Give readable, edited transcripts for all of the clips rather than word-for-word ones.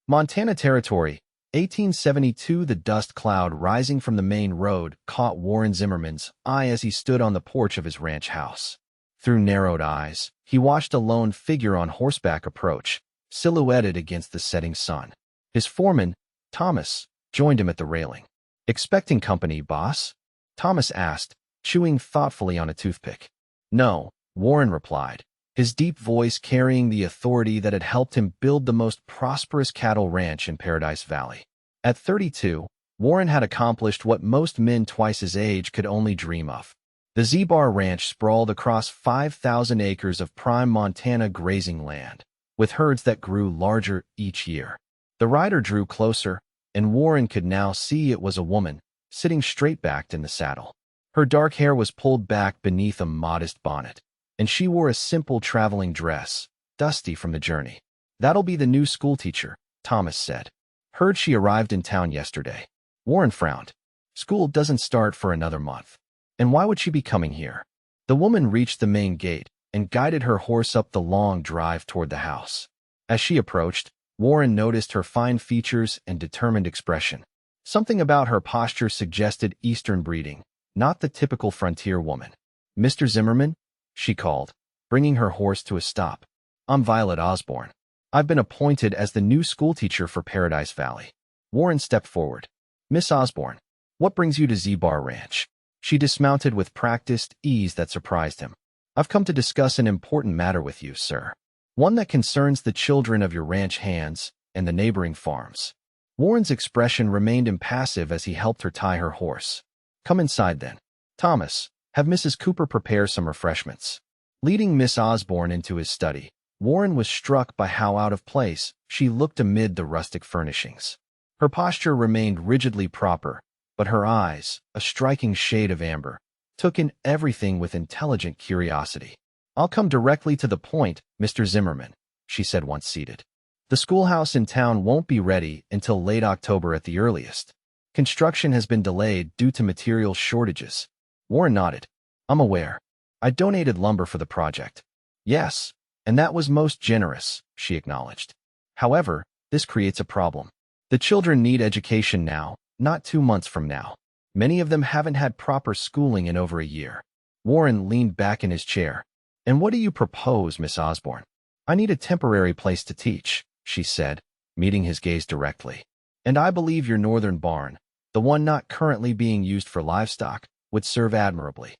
Montana Territory, 1872. The dust cloud rising from the main road caught Warren Zimmerman's eye as he stood on the porch of his ranch house. Through narrowed eyes, he watched a lone figure on horseback approach, silhouetted against the setting sun. His foreman, Thomas, joined him at the railing. "Expecting company, boss?" Thomas asked, chewing thoughtfully on a toothpick. "No," Warren replied, his deep voice carrying the authority that had helped him build the most prosperous cattle ranch in Paradise Valley. At 32, Warren had accomplished what most men twice his age could only dream of. The Z-Bar Ranch sprawled across 5,000 acres of prime Montana grazing land, with herds that grew larger each year. The rider drew closer, and Warren could now see it was a woman, sitting straight-backed in the saddle. Her dark hair was pulled back beneath a modest bonnet, and she wore a simple traveling dress, dusty from the journey. "That'll be the new schoolteacher," Thomas said. "Heard she arrived in town yesterday." Warren frowned. "School doesn't start for another month. And why would she be coming here?" The woman reached the main gate and guided her horse up the long drive toward the house. As she approached, Warren noticed her fine features and determined expression. Something about her posture suggested Eastern breeding, not the typical frontier woman. "Mr. Zimmerman?" she called, bringing her horse to a stop. "I'm Violet Osborne. I've been appointed as the new schoolteacher for Paradise Valley." Warren stepped forward. "Miss Osborne, what brings you to Z-Bar Ranch?" She dismounted with practiced ease that surprised him. "I've come to discuss an important matter with you, sir. One that concerns the children of your ranch hands and the neighboring farms." Warren's expression remained impassive as he helped her tie her horse. "Come inside then. Thomas, have Mrs. Cooper prepare some refreshments." Leading Miss Osborne into his study, Warren was struck by how out of place she looked amid the rustic furnishings. Her posture remained rigidly proper, but her eyes, a striking shade of amber, took in everything with intelligent curiosity. "I'll come directly to the point, Mr. Zimmerman," she said once seated. "The schoolhouse in town won't be ready until late October at the earliest. Construction has been delayed due to material shortages." Warren nodded. "I'm aware. I donated lumber for the project." "Yes, and that was most generous," she acknowledged. "However, this creates a problem. The children need education now, not 2 months from now. Many of them haven't had proper schooling in over a year." Warren leaned back in his chair. "And what do you propose, Miss Osborne?" "I need a temporary place to teach," she said, meeting his gaze directly. "And I believe your northern barn, the one not currently being used for livestock, would serve admirably."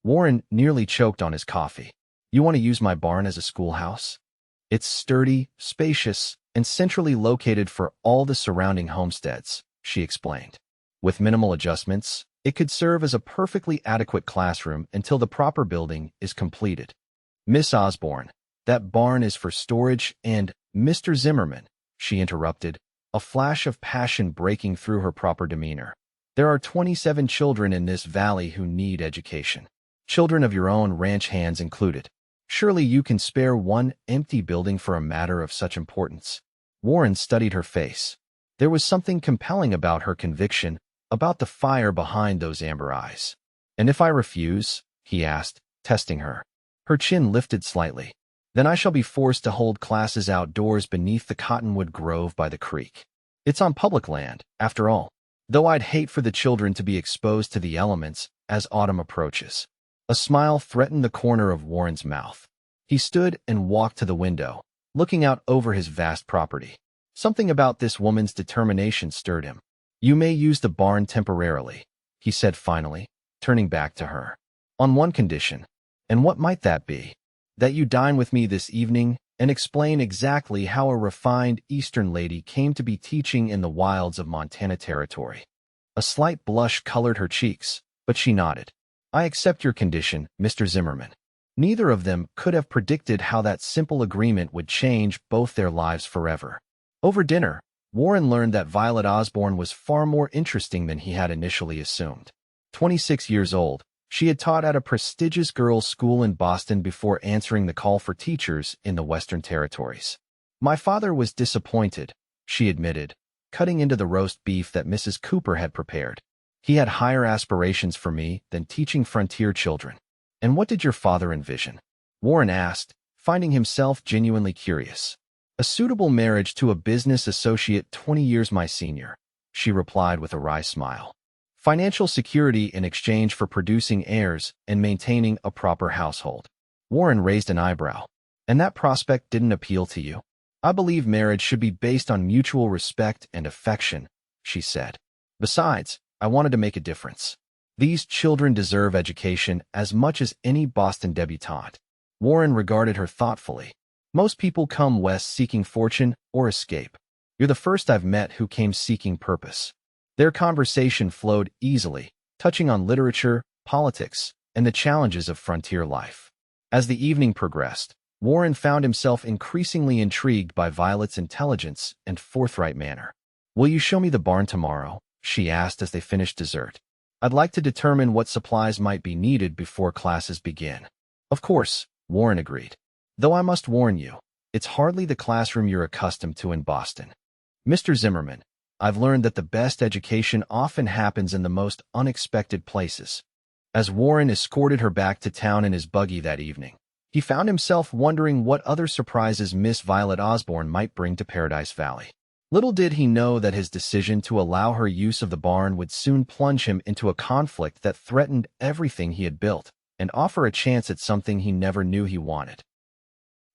Warren nearly choked on his coffee. "You want to use my barn as a schoolhouse? It's sturdy, spacious, and centrally located for all the surrounding homesteads," she explained. "With minimal adjustments, it could serve as a perfectly adequate classroom until the proper building is completed." "Miss Osborne, that barn is for storage and—" "Mr. Zimmerman," she interrupted, a flash of passion breaking through her proper demeanor. "There are 27 children in this valley who need education. Children of your own ranch hands included. Surely you can spare one empty building for a matter of such importance." Warren studied her face. There was something compelling about her conviction, about the fire behind those amber eyes. "And if I refuse?" he asked, testing her. Her chin lifted slightly. "Then I shall be forced to hold classes outdoors beneath the cottonwood grove by the creek. It's on public land, after all, though I'd hate for the children to be exposed to the elements as autumn approaches." A smile threatened the corner of Warren's mouth. He stood and walked to the window, looking out over his vast property. Something about this woman's determination stirred him. "You may use the barn temporarily," he said finally, turning back to her. "On one condition." "And what might that be?" "That you dine with me this evening and explain exactly how a refined Eastern lady came to be teaching in the wilds of Montana Territory." A slight blush colored her cheeks, but she nodded. "I accept your condition, Mr. Zimmerman." Neither of them could have predicted how that simple agreement would change both their lives forever. Over dinner, Warren learned that Violet Osborne was far more interesting than he had initially assumed. 26 years old, she had taught at a prestigious girls' school in Boston before answering the call for teachers in the Western Territories. "My father was disappointed," she admitted, cutting into the roast beef that Mrs. Cooper had prepared. "He had higher aspirations for me than teaching frontier children." "And what did your father envision?" Warren asked, finding himself genuinely curious. A suitable marriage to a business associate 20 years my senior, she replied with a wry smile. Financial security in exchange for producing heirs and maintaining a proper household. Warren raised an eyebrow. And that prospect didn't appeal to you? I believe marriage should be based on mutual respect and affection, she said. Besides, I wanted to make a difference. These children deserve education as much as any Boston debutante. Warren regarded her thoughtfully. Most people come west seeking fortune or escape. You're the first I've met who came seeking purpose. Their conversation flowed easily, touching on literature, politics, and the challenges of frontier life. As the evening progressed, Warren found himself increasingly intrigued by Violet's intelligence and forthright manner. Will you show me the barn tomorrow? She asked as they finished dessert. I'd like to determine what supplies might be needed before classes begin. Of course, Warren agreed. Though I must warn you, it's hardly the classroom you're accustomed to in Boston. Mr. Zimmerman, I've learned that the best education often happens in the most unexpected places. As Warren escorted her back to town in his buggy that evening, he found himself wondering what other surprises Miss Violet Osborne might bring to Paradise Valley. Little did he know that his decision to allow her use of the barn would soon plunge him into a conflict that threatened everything he had built and offer a chance at something he never knew he wanted.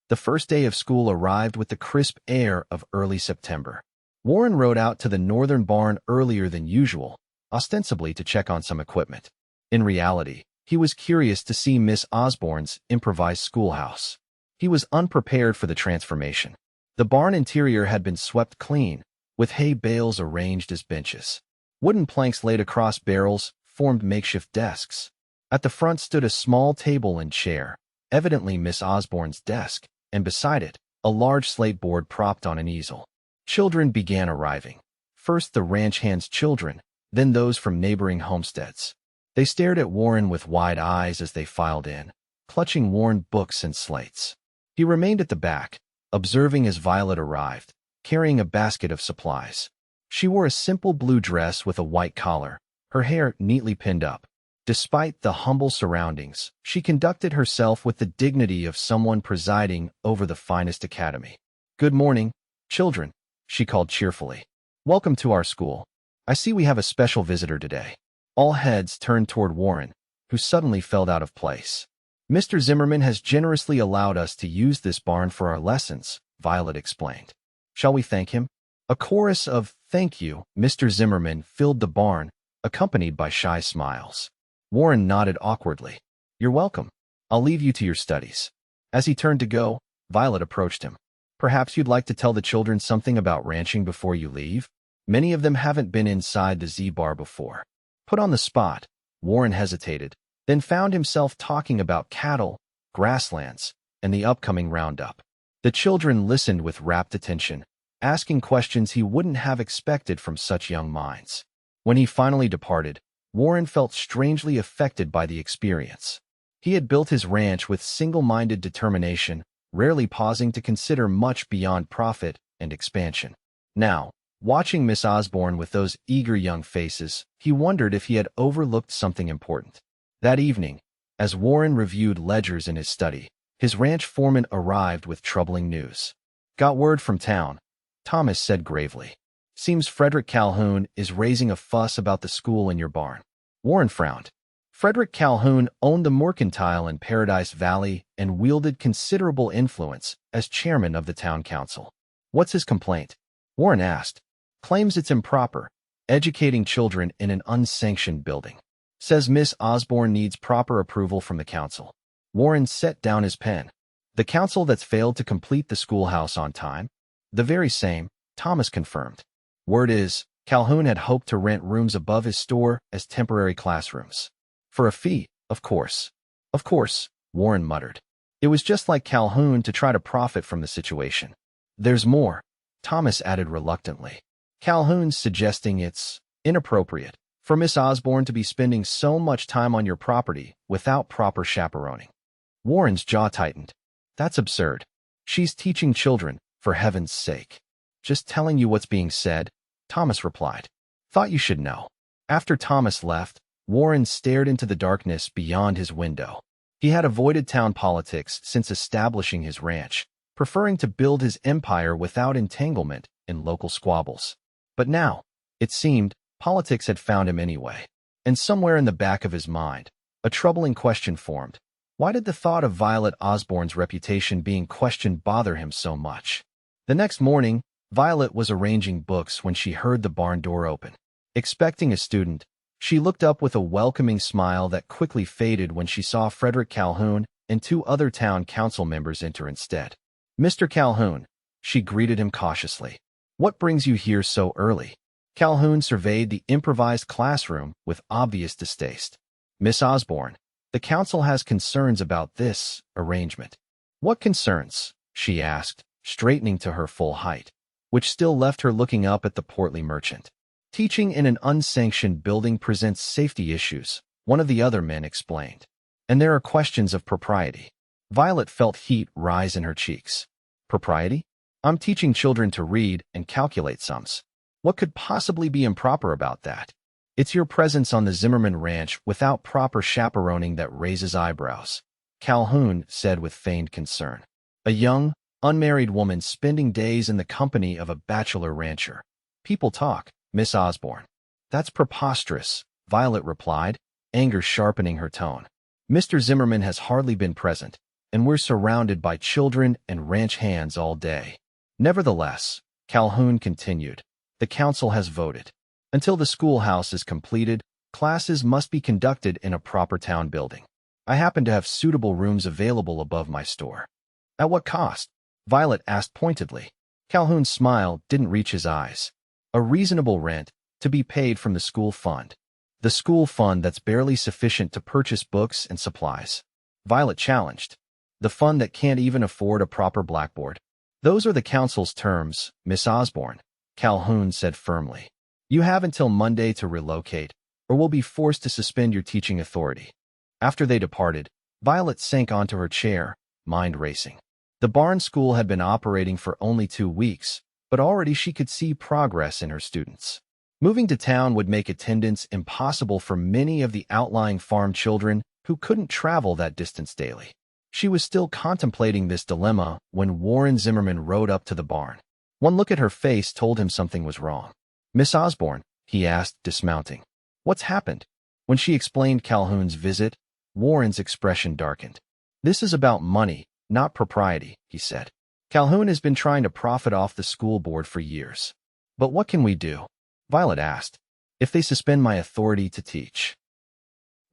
The first day of school arrived with the crisp air of early September. Warren rode out to the northern barn earlier than usual, ostensibly to check on some equipment. In reality, he was curious to see Miss Osborne's improvised schoolhouse. He was unprepared for the transformation. The barn interior had been swept clean, with hay bales arranged as benches. Wooden planks laid across barrels formed makeshift desks. At the front stood a small table and chair, evidently Miss Osborne's desk, and beside it, a large slate board propped on an easel. Children began arriving. First the ranch hands' children, then those from neighboring homesteads. They stared at Warren with wide eyes as they filed in, clutching worn books and slates. He remained at the back, observing as Violet arrived, carrying a basket of supplies. She wore a simple blue dress with a white collar, her hair neatly pinned up. Despite the humble surroundings, she conducted herself with the dignity of someone presiding over the finest academy. Good morning, children, she called cheerfully. Welcome to our school. I see we have a special visitor today. All heads turned toward Warren, who suddenly felt out of place. Mr. Zimmerman has generously allowed us to use this barn for our lessons, Violet explained. Shall we thank him? A chorus of "Thank you, Mr. Zimmerman" filled the barn, accompanied by shy smiles. Warren nodded awkwardly. You're welcome. I'll leave you to your studies. As he turned to go, Violet approached him. Perhaps you'd like to tell the children something about ranching before you leave? Many of them haven't been inside the Z-Bar before. Put on the spot, Warren hesitated, then found himself talking about cattle, grasslands, and the upcoming roundup. The children listened with rapt attention, asking questions he wouldn't have expected from such young minds. When he finally departed, Warren felt strangely affected by the experience. He had built his ranch with single-minded determination, rarely pausing to consider much beyond profit and expansion. Now, watching Miss Osborne with those eager young faces, he wondered if he had overlooked something important. That evening, as Warren reviewed ledgers in his study, his ranch foreman arrived with troubling news. Got word from town, Thomas said gravely. Seems Frederick Calhoun is raising a fuss about the school in your barn. Warren frowned. Frederick Calhoun owned the mercantile in Paradise Valley and wielded considerable influence as chairman of the town council. What's his complaint? Warren asked. Claims it's improper, educating children in an unsanctioned building. Says Miss Osborne needs proper approval from the council. Warren set down his pen. The council that's failed to complete the schoolhouse on time? The very same, Thomas confirmed. Word is, Calhoun had hoped to rent rooms above his store as temporary classrooms. For a fee, of course. Of course, Warren muttered. It was just like Calhoun to try to profit from the situation. There's more, Thomas added reluctantly. Calhoun's suggesting it's inappropriate for Miss Osborne to be spending so much time on your property without proper chaperoning. Warren's jaw tightened. That's absurd. She's teaching children, for heaven's sake. Just telling you what's being said, Thomas replied. Thought you should know. After Thomas left, Warren stared into the darkness beyond his window. He had avoided town politics since establishing his ranch, preferring to build his empire without entanglement in local squabbles. But now, it seemed, politics had found him anyway. And somewhere in the back of his mind, a troubling question formed. Why did the thought of Violet Osborne's reputation being questioned bother him so much? The next morning, Violet was arranging books when she heard the barn door open. Expecting a student, she looked up with a welcoming smile that quickly faded when she saw Frederick Calhoun and two other town council members enter instead. "Mr. Calhoun," she greeted him cautiously. "What brings you here so early?" Calhoun surveyed the improvised classroom with obvious distaste. "Miss Osborne, the council has concerns about this arrangement." "What concerns?" she asked, straightening to her full height, which still left her looking up at the portly merchant. "Teaching in an unsanctioned building presents safety issues," one of the other men explained. "And there are questions of propriety." Violet felt heat rise in her cheeks. "Propriety? I'm teaching children to read and calculate sums. What could possibly be improper about that? It's your presence on the Zimmerman ranch without proper chaperoning that raises eyebrows," Calhoun said with feigned concern. "A young, unmarried woman spending days in the company of a bachelor rancher. People talk, Miss Osborne." "That's preposterous," Violet replied, anger sharpening her tone. "Mr. Zimmerman has hardly been present, and we're surrounded by children and ranch hands all day." "Nevertheless," Calhoun continued, "the council has voted. Until the schoolhouse is completed, classes must be conducted in a proper town building. I happen to have suitable rooms available above my store." "At what cost?" Violet asked pointedly. Calhoun's smile didn't reach his eyes. "A reasonable rent, to be paid from the school fund." "The school fund that's barely sufficient to purchase books and supplies," Violet challenged. "The fund that can't even afford a proper blackboard." "Those are the council's terms, Miss Osborne," Calhoun said firmly. "You have until Monday to relocate, or we'll be forced to suspend your teaching authority." After they departed, Violet sank onto her chair, mind racing. The barn school had been operating for only 2 weeks, but already she could see progress in her students. Moving to town would make attendance impossible for many of the outlying farm children who couldn't travel that distance daily. She was still contemplating this dilemma when Warren Zimmerman rode up to the barn. One look at her face told him something was wrong. "Miss Osborne," he asked, dismounting. "What's happened?" When she explained Calhoun's visit, Warren's expression darkened. "This is about money, not propriety," he said. "Calhoun has been trying to profit off the school board for years." "But what can we do?" Violet asked. "If they suspend my authority to teach?"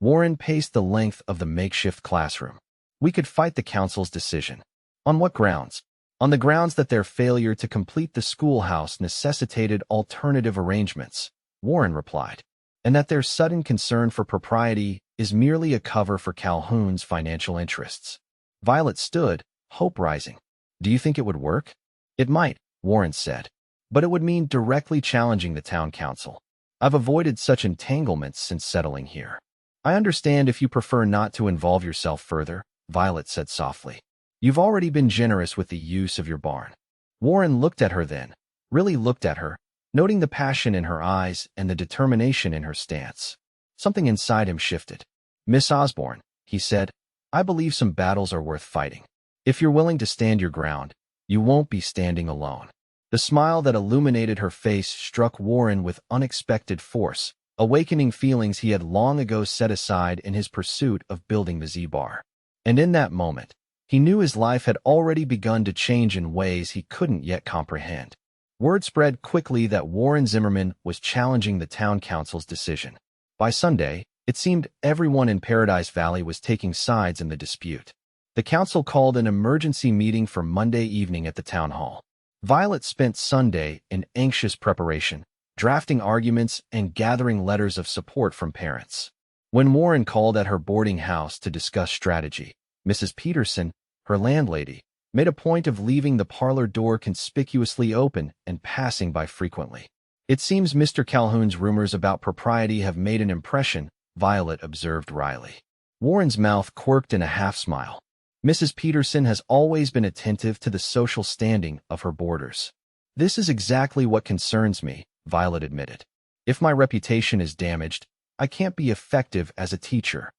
Warren paced the length of the makeshift classroom. "We could fight the council's decision." "On what grounds?" "On the grounds that their failure to complete the schoolhouse necessitated alternative arrangements," Warren replied, "and that their sudden concern for propriety is merely a cover for Calhoun's financial interests." Violet stood, hope rising. "Do you think it would work?" "It might," Warren said, "but it would mean directly challenging the town council. I've avoided such entanglements since settling here." "I understand if you prefer not to involve yourself further," Violet said softly. "You've already been generous with the use of your barn." Warren looked at her then, really looked at her, noting the passion in her eyes and the determination in her stance. Something inside him shifted. "Miss Osborne," he said, "I believe some battles are worth fighting. If you're willing to stand your ground, you won't be standing alone." The smile that illuminated her face struck Warren with unexpected force, awakening feelings he had long ago set aside in his pursuit of building the Z-Bar. And in that moment, he knew his life had already begun to change in ways he couldn't yet comprehend. Word spread quickly that Warren Zimmerman was challenging the town council's decision. By Sunday, it seemed everyone in Paradise Valley was taking sides in the dispute. The council called an emergency meeting for Monday evening at the town hall. Violet spent Sunday in anxious preparation, drafting arguments and gathering letters of support from parents. When Warren called at her boarding house to discuss strategy, Mrs. Peterson, her landlady, made a point of leaving the parlor door conspicuously open and passing by frequently. "It seems Mr. Calhoun's rumors about propriety have made an impression," Violet observed wryly. Warren's mouth quirked in a half-smile. "Mrs. Peterson has always been attentive to the social standing of her boarders." "This is exactly what concerns me," Violet admitted. "If my reputation is damaged, I can't be effective as a teacher."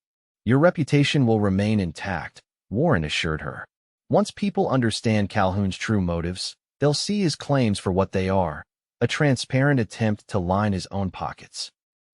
"Your reputation will remain intact," Warren assured her. Once people understand Calhoun's true motives, they'll see his claims for what they are, a transparent attempt to line his own pockets.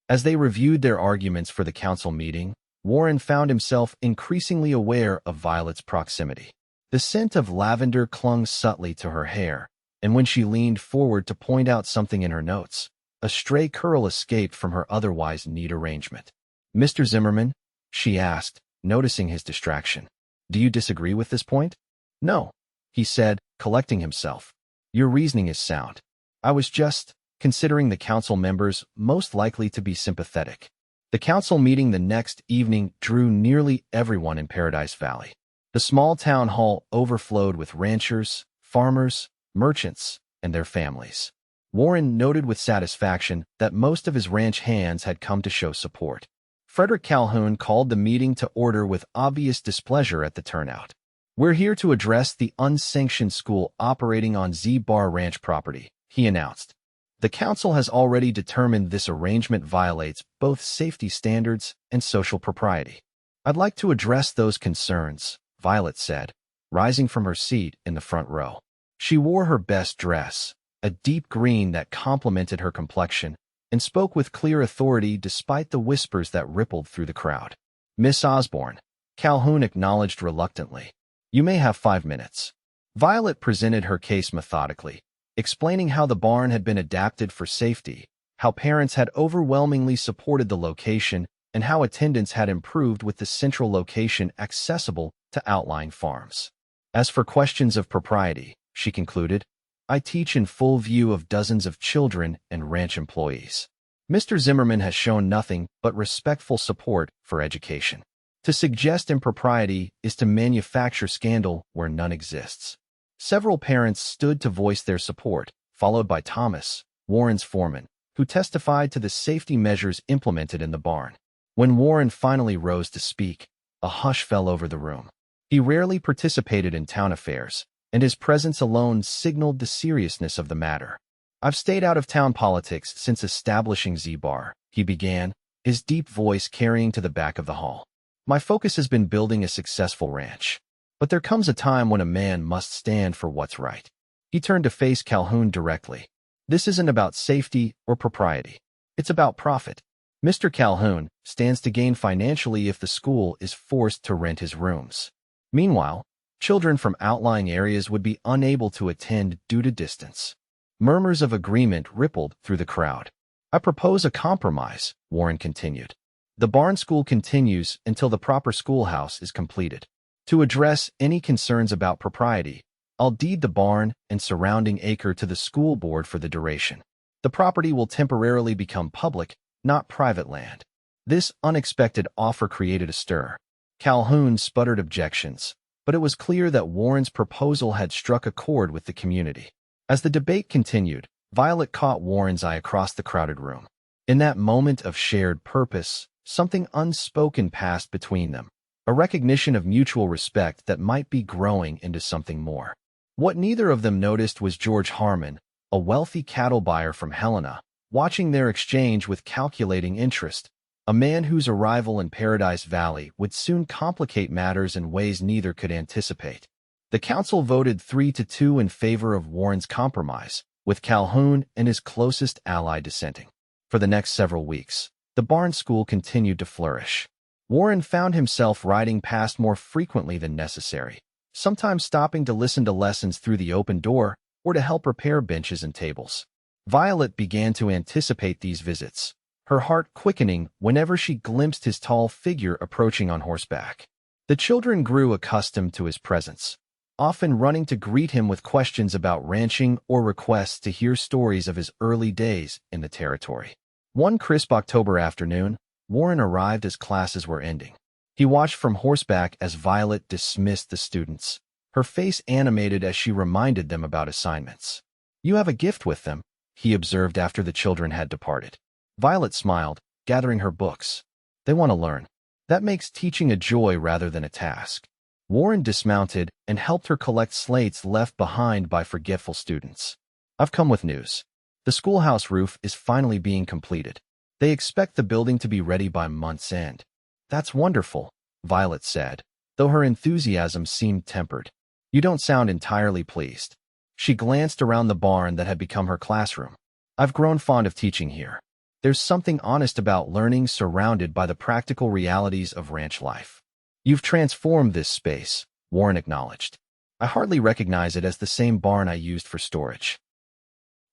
As they reviewed their arguments for the council meeting, Warren found himself increasingly aware of Violet's proximity. The scent of lavender clung subtly to her hair, and when she leaned forward to point out something in her notes, a stray curl escaped from her otherwise neat arrangement. "Mr. Zimmerman?" she asked, noticing his distraction. "Do you disagree with this point?" "No," he said, collecting himself. "Your reasoning is sound. I was just considering the council members most likely to be sympathetic." The council meeting the next evening drew nearly everyone in Paradise Valley. The small town hall overflowed with ranchers, farmers, merchants, and their families. Warren noted with satisfaction that most of his ranch hands had come to show support. Frederick Calhoun called the meeting to order with obvious displeasure at the turnout. "We're here to address the unsanctioned school operating on Z-Bar Ranch property," he announced. "The council has already determined this arrangement violates both safety standards and social propriety." "I'd like to address those concerns," Violet said, rising from her seat in the front row. She wore her best dress, a deep green that complemented her complexion, and spoke with clear authority despite the whispers that rippled through the crowd. "Miss Osborne," Calhoun acknowledged reluctantly. "You may have 5 minutes." Violet presented her case methodically, explaining how the barn had been adapted for safety, how parents had overwhelmingly supported the location, and how attendance had improved with the central location accessible to outlying farms. "As for questions of propriety," she concluded, "I teach in full view of dozens of children and ranch employees. Mr. Zimmerman has shown nothing but respectful support for education. To suggest impropriety is to manufacture scandal where none exists." Several parents stood to voice their support, followed by Thomas, Warren's foreman, who testified to the safety measures implemented in the barn. When Warren finally rose to speak, a hush fell over the room. He rarely participated in town affairs, and his presence alone signaled the seriousness of the matter. "I've stayed out of town politics since establishing Z-Bar," he began, his deep voice carrying to the back of the hall. "My focus has been building a successful ranch. But there comes a time when a man must stand for what's right." He turned to face Calhoun directly. "This isn't about safety or propriety. It's about profit. Mr. Calhoun stands to gain financially if the school is forced to rent his rooms. Meanwhile, children from outlying areas would be unable to attend due to distance." Murmurs of agreement rippled through the crowd. "I propose a compromise," Warren continued. "The barn school continues until the proper schoolhouse is completed. To address any concerns about propriety, I'll deed the barn and surrounding acre to the school board for the duration. The property will temporarily become public, not private land." This unexpected offer created a stir. Calhoun sputtered objections, but it was clear that Warren's proposal had struck a chord with the community. As the debate continued, Violet caught Warren's eye across the crowded room. In that moment of shared purpose, something unspoken passed between them, a recognition of mutual respect that might be growing into something more. What neither of them noticed was George Harmon, a wealthy cattle buyer from Helena, watching their exchange with calculating interest, a man whose arrival in Paradise Valley would soon complicate matters in ways neither could anticipate. The council voted 3-2 in favor of Warren's compromise, with Calhoun and his closest ally dissenting. For the next several weeks, the barn school continued to flourish. Warren found himself riding past more frequently than necessary, sometimes stopping to listen to lessons through the open door or to help repair benches and tables. Violet began to anticipate these visits, her heart quickening whenever she glimpsed his tall figure approaching on horseback. The children grew accustomed to his presence, often running to greet him with questions about ranching or requests to hear stories of his early days in the territory. One crisp October afternoon, Warren arrived as classes were ending. He watched from horseback as Violet dismissed the students, her face animated as she reminded them about assignments. "You have a gift with them," he observed after the children had departed. Violet smiled, gathering her books. "They want to learn. That makes teaching a joy rather than a task." Warren dismounted and helped her collect slates left behind by forgetful students. "I've come with news. The schoolhouse roof is finally being completed. They expect the building to be ready by month's end." "That's wonderful," Violet said, though her enthusiasm seemed tempered. You don't sound entirely pleased. She glanced around the barn that had become her classroom. I've grown fond of teaching here. There's something honest about learning surrounded by the practical realities of ranch life. You've transformed this space, Warren acknowledged. I hardly recognize it as the same barn I used for storage.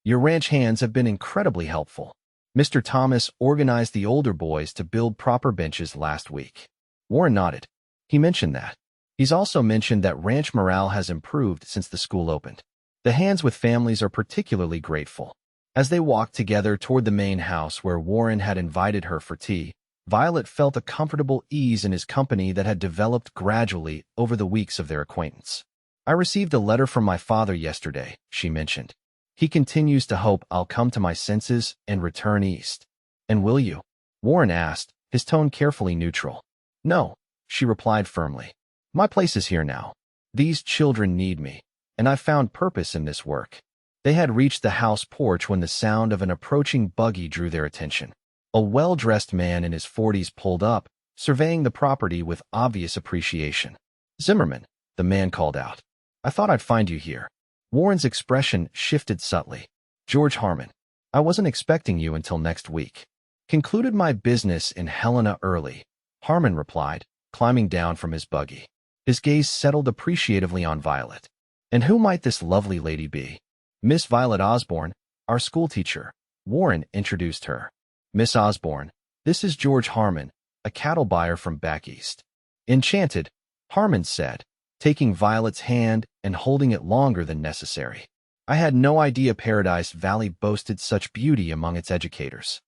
Your ranch hands have been incredibly helpful. Mr. Thomas organized the older boys to build proper benches last week. Warren nodded. He mentioned that. He's also mentioned that ranch morale has improved since the school opened. The hands with families are particularly grateful. As they walked together toward the main house where Warren had invited her for tea, Violet felt a comfortable ease in his company that had developed gradually over the weeks of their acquaintance. I received a letter from my father yesterday, she mentioned. He continues to hope I'll come to my senses and return east. And will you? Warren asked, his tone carefully neutral. No, she replied firmly. My place is here now. These children need me, and I've found purpose in this work. They had reached the house porch when the sound of an approaching buggy drew their attention. A well-dressed man in his 40s pulled up, surveying the property with obvious appreciation. Zimmerman, the man called out. I thought I'd find you here. Warren's expression shifted subtly. George Harmon. I wasn't expecting you until next week. Concluded my business in Helena early, Harmon replied, climbing down from his buggy. His gaze settled appreciatively on Violet. And who might this lovely lady be? Miss Violet Osborne, our schoolteacher. Warren introduced her. Miss Osborne, this is George Harmon, a cattle buyer from back east. Enchanted, Harmon said, taking Violet's hand and holding it longer than necessary. I had no idea Paradise Valley boasted such beauty among its educators.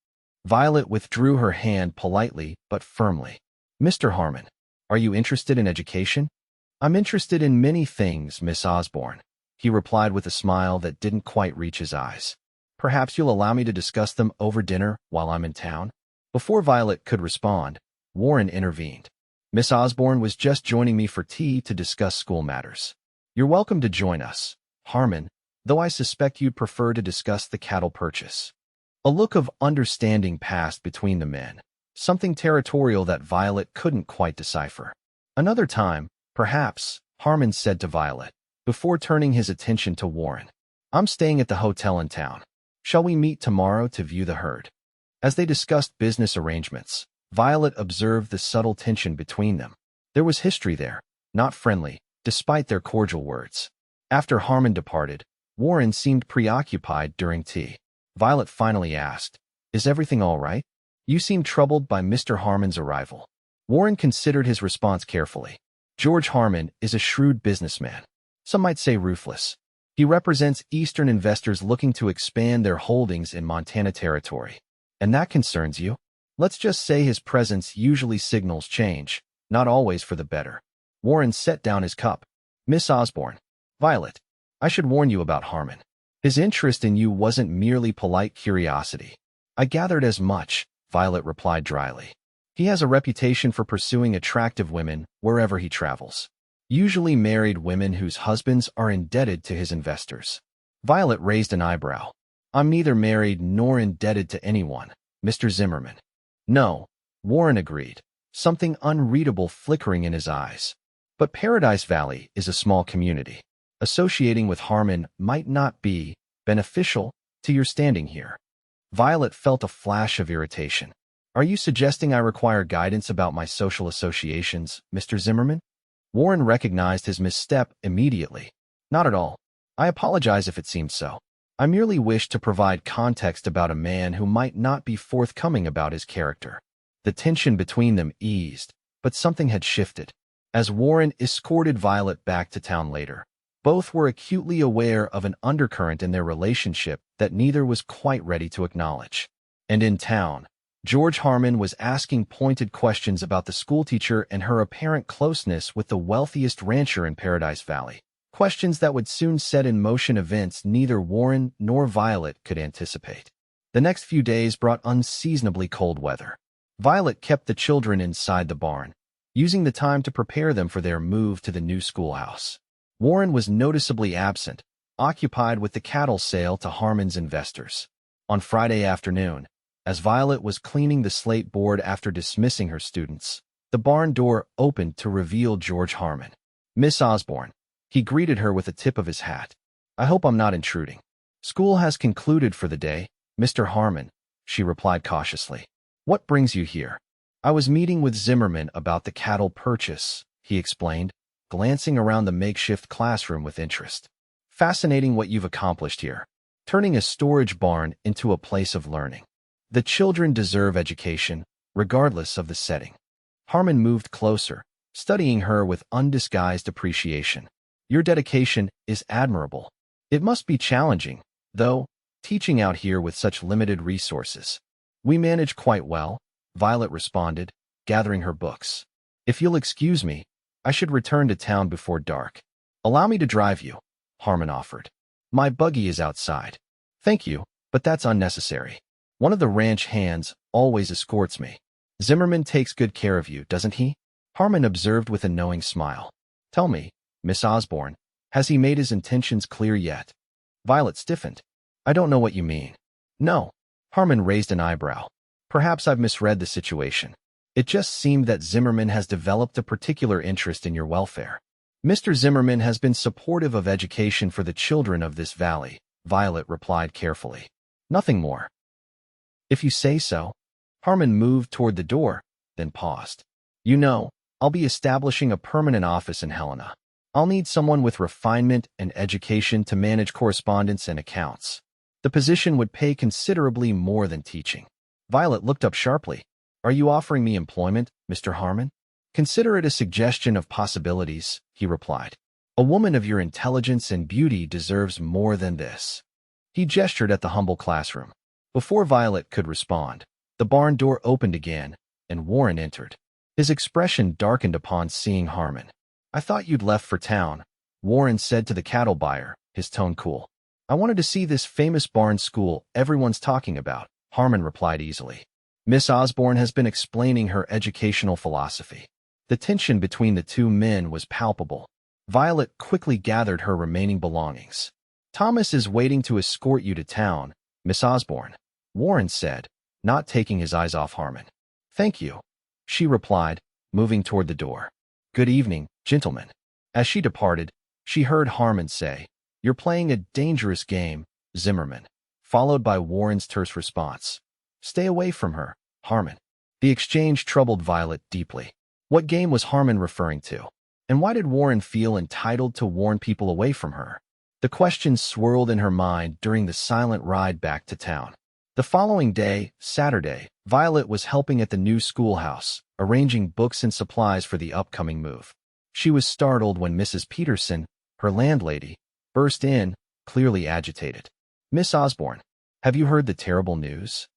Violet withdrew her hand politely but firmly. Mr. Harmon, are you interested in education? I'm interested in many things, Miss Osborne, he replied with a smile that didn't quite reach his eyes. Perhaps you'll allow me to discuss them over dinner while I'm in town? Before Violet could respond, Warren intervened. Miss Osborne was just joining me for tea to discuss school matters. You're welcome to join us, Harmon, though I suspect you'd prefer to discuss the cattle purchase. A look of understanding passed between the men, something territorial that Violet couldn't quite decipher. Another time, perhaps, Harmon said to Violet, before turning his attention to Warren. I'm staying at the hotel in town. Shall we meet tomorrow to view the herd? As they discussed business arrangements, Violet observed the subtle tension between them. There was history there, not friendly, despite their cordial words. After Harmon departed, Warren seemed preoccupied during tea. Violet finally asked, Is everything all right? You seem troubled by Mr. Harmon's arrival. Warren considered his response carefully. George Harmon is a shrewd businessman. Some might say ruthless. He represents Eastern investors looking to expand their holdings in Montana territory. And that concerns you? Let's just say his presence usually signals change, not always for the better. Warren set down his cup. Miss Osborne. Violet. I should warn you about Harmon. His interest in you wasn't merely polite curiosity. I gathered as much, Violet replied dryly. He has a reputation for pursuing attractive women wherever he travels. Usually married women whose husbands are indebted to his investors. Violet raised an eyebrow. I'm neither married nor indebted to anyone, Mr. Zimmerman. No, Warren agreed, something unreadable flickering in his eyes. But Paradise Valley is a small community. Associating with Harmon might not be beneficial to your standing here. Violet felt a flash of irritation. Are you suggesting I require guidance about my social associations, Mr. Zimmerman? Warren recognized his misstep immediately. Not at all. I apologize if it seemed so. I merely wished to provide context about a man who might not be forthcoming about his character. The tension between them eased, but something had shifted. As Warren escorted Violet back to town later, both were acutely aware of an undercurrent in their relationship that neither was quite ready to acknowledge. And in town, George Harmon was asking pointed questions about the schoolteacher and her apparent closeness with the wealthiest rancher in Paradise Valley. Questions that would soon set in motion events neither Warren nor Violet could anticipate. The next few days brought unseasonably cold weather. Violet kept the children inside the barn, using the time to prepare them for their move to the new schoolhouse. Warren was noticeably absent, occupied with the cattle sale to Harmon's investors. On Friday afternoon, as Violet was cleaning the slate board after dismissing her students, the barn door opened to reveal George Harmon. Miss Osborne. He greeted her with a tip of his hat. I hope I'm not intruding. School has concluded for the day, Mr. Harmon, she replied cautiously. What brings you here? I was meeting with Zimmerman about the cattle purchase, he explained, glancing around the makeshift classroom with interest. Fascinating what you've accomplished here, turning a storage barn into a place of learning. The children deserve education, regardless of the setting. Harmon moved closer, studying her with undisguised appreciation. Your dedication is admirable. It must be challenging, though, teaching out here with such limited resources. We manage quite well, Violet responded, gathering her books. If you'll excuse me, I should return to town before dark. Allow me to drive you, Harmon offered. My buggy is outside. Thank you, but that's unnecessary. One of the ranch hands always escorts me. Zimmerman takes good care of you, doesn't he? Harmon observed with a knowing smile. Tell me, Miss Osborne, has he made his intentions clear yet? Violet stiffened. I don't know what you mean. No. Harmon raised an eyebrow. Perhaps I've misread the situation. It just seemed that Zimmerman has developed a particular interest in your welfare. Mr. Zimmerman has been supportive of education for the children of this valley, Violet replied carefully. Nothing more. If you say so. Harmon moved toward the door, then paused. You know, I'll be establishing a permanent office in Helena. I'll need someone with refinement and education to manage correspondence and accounts. The position would pay considerably more than teaching. Violet looked up sharply. Are you offering me employment, Mr. Harmon? Consider it a suggestion of possibilities, he replied. A woman of your intelligence and beauty deserves more than this. He gestured at the humble classroom. Before Violet could respond, the barn door opened again, and Warren entered. His expression darkened upon seeing Harmon. I thought you'd left for town, Warren said to the cattle buyer, his tone cool. I wanted to see this famous barn school everyone's talking about, Harmon replied easily. Miss Osborne has been explaining her educational philosophy. The tension between the two men was palpable. Violet quickly gathered her remaining belongings. Thomas is waiting to escort you to town, Miss Osborne, Warren said, not taking his eyes off Harmon. Thank you, she replied, moving toward the door. Good evening, gentlemen. As she departed, she heard Harmon say, You're playing a dangerous game, Zimmerman, followed by Warren's terse response. Stay away from her, Harmon. The exchange troubled Violet deeply. What game was Harmon referring to? And why did Warren feel entitled to warn people away from her? The questions swirled in her mind during the silent ride back to town. The following day, Saturday, Violet was helping at the new schoolhouse, arranging books and supplies for the upcoming move. She was startled when Mrs. Peterson, her landlady, burst in, clearly agitated. Miss Osborne, have you heard the terrible news?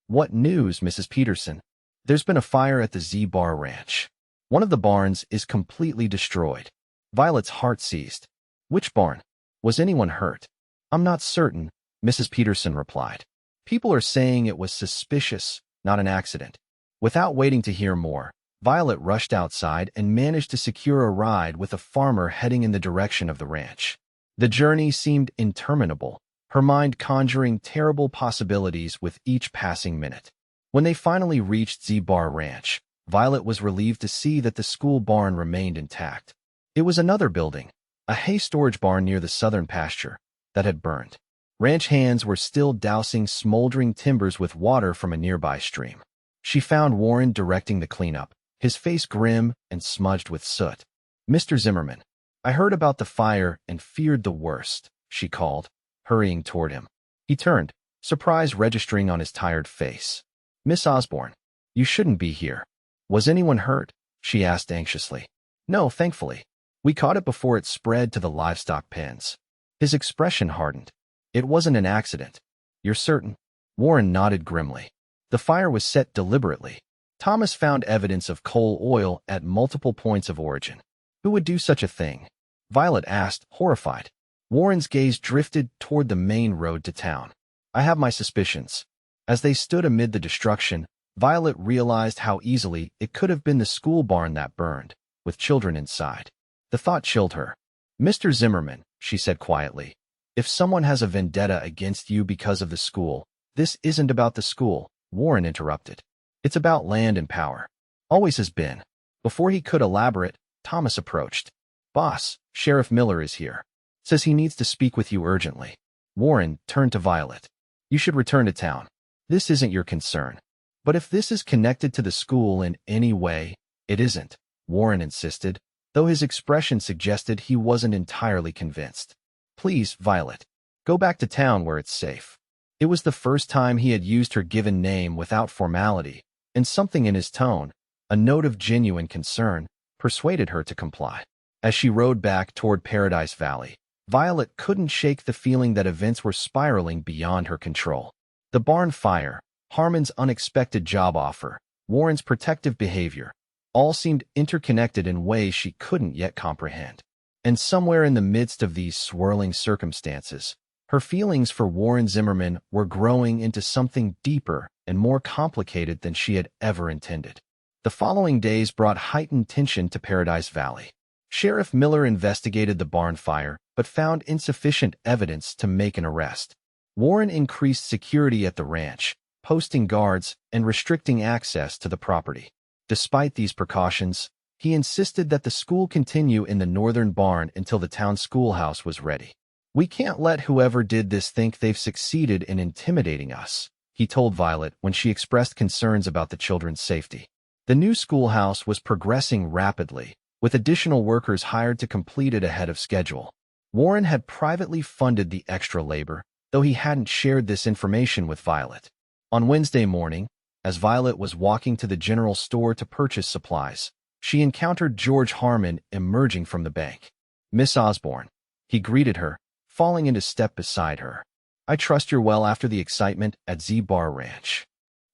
What news, Mrs. Peterson? There's been a fire at the Z-Bar Ranch. One of the barns is completely destroyed. Violet's heart seized. Which barn? Was anyone hurt? I'm not certain, Mrs. Peterson replied. People are saying it was suspicious, not an accident. Without waiting to hear more, Violet rushed outside and managed to secure a ride with a farmer heading in the direction of the ranch. The journey seemed interminable, her mind conjuring terrible possibilities with each passing minute. When they finally reached Z-Bar Ranch, Violet was relieved to see that the school barn remained intact. It was another building, a hay storage barn near the southern pasture, that had burned. Ranch hands were still dousing smoldering timbers with water from a nearby stream. She found Warren directing the cleanup, his face grim and smudged with soot. Mr. Zimmerman, I heard about the fire and feared the worst, she called, hurrying toward him. He turned, surprise registering on his tired face. Miss Osborne, you shouldn't be here. Was anyone hurt? She asked anxiously. No, thankfully. We caught it before it spread to the livestock pens. His expression hardened. It wasn't an accident. You're certain? Warren nodded grimly. The fire was set deliberately. Thomas found evidence of coal oil at multiple points of origin. Who would do such a thing? Violet asked, horrified. Warren's gaze drifted toward the main road to town. I have my suspicions. As they stood amid the destruction, Violet realized how easily it could have been the school barn that burned, with children inside. The thought chilled her. Mr. Zimmerman, she said quietly, if someone has a vendetta against you because of the school, this isn't about the school, Warren interrupted. It's about land and power. Always has been. Before he could elaborate, Thomas approached. Boss, Sheriff Miller is here. Says he needs to speak with you urgently. Warren turned to Violet. You should return to town. This isn't your concern. But if this is connected to the school in any way, it isn't, Warren insisted, though his expression suggested he wasn't entirely convinced. Please, Violet, go back to town where it's safe. It was the first time he had used her given name without formality, and something in his tone, a note of genuine concern, persuaded her to comply. As she rode back toward Paradise Valley, Violet couldn't shake the feeling that events were spiraling beyond her control. The barn fire, Harmon's unexpected job offer, Warren's protective behavior, all seemed interconnected in ways she couldn't yet comprehend. And somewhere in the midst of these swirling circumstances, her feelings for Warren Zimmerman were growing into something deeper and more complicated than she had ever intended. The following days brought heightened tension to Paradise Valley. Sheriff Miller investigated the barn fire, but found insufficient evidence to make an arrest. Warren increased security at the ranch, posting guards and restricting access to the property. Despite these precautions, he insisted that the school continue in the northern barn until the town schoolhouse was ready. We can't let whoever did this think they've succeeded in intimidating us, he told Violet when she expressed concerns about the children's safety. The new schoolhouse was progressing rapidly, with additional workers hired to complete it ahead of schedule. Warren had privately funded the extra labor, though he hadn't shared this information with Violet. On Wednesday morning, as Violet was walking to the general store to purchase supplies, she encountered George Harmon emerging from the bank. Miss Osborne, he greeted her, falling into step beside her. I trust you're well after the excitement at Z-Bar Ranch.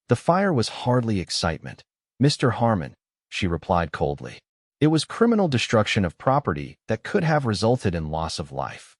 The fire was hardly excitement, Mr. Harmon, she replied coldly. It was criminal destruction of property that could have resulted in loss of life.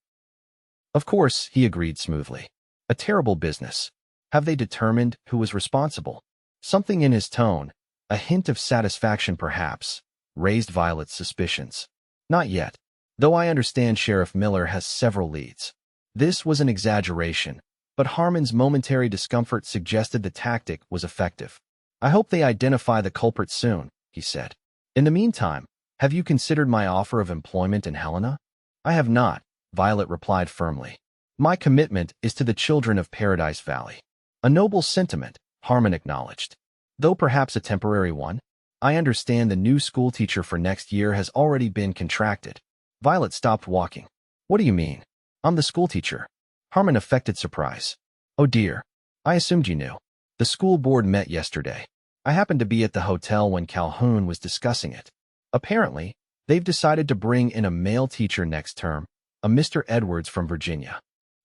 Of course, he agreed smoothly. A terrible business. Have they determined who was responsible? Something in his tone, a hint of satisfaction perhaps, raised Violet's suspicions. Not yet, though I understand Sheriff Miller has several leads. This was an exaggeration, but Harmon's momentary discomfort suggested the tactic was effective. I hope they identify the culprit soon, he said. In the meantime, have you considered my offer of employment in Helena? I have not, Violet replied firmly. My commitment is to the children of Paradise Valley. A noble sentiment, Harmon acknowledged. Though perhaps a temporary one, I understand the new schoolteacher for next year has already been contracted. Violet stopped walking. What do you mean? I'm the schoolteacher. Harmon affected surprise. Oh dear. I assumed you knew. The school board met yesterday. I happened to be at the hotel when Calhoun was discussing it. Apparently, they've decided to bring in a male teacher next term, a Mr. Edwards from Virginia.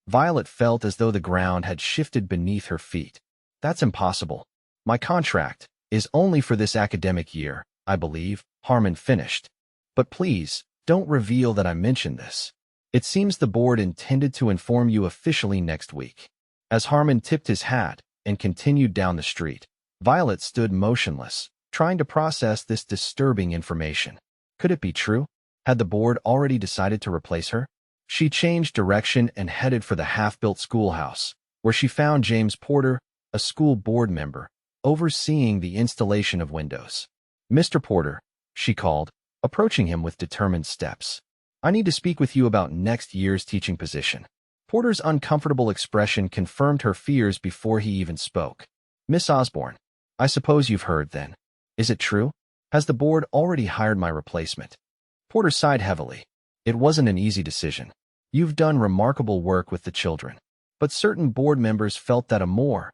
Violet felt as though the ground had shifted beneath her feet. That's impossible. My contract is only for this academic year, I believe, Harmon finished. But please, don't reveal that I mentioned this. It seems the board intended to inform you officially next week. As Harmon tipped his hat and continued down the street, Violet stood motionless, trying to process this disturbing information. Could it be true? Had the board already decided to replace her? She changed direction and headed for the half-built schoolhouse, where she found James Porter, a school board member, overseeing the installation of windows. Mr. Porter, she called, approaching him with determined steps. I need to speak with you about next year's teaching position. Porter's uncomfortable expression confirmed her fears before he even spoke. Miss Osborne, I suppose you've heard then. Is it true? Has the board already hired my replacement? Porter sighed heavily. It wasn't an easy decision. You've done remarkable work with the children. But certain board members felt that a more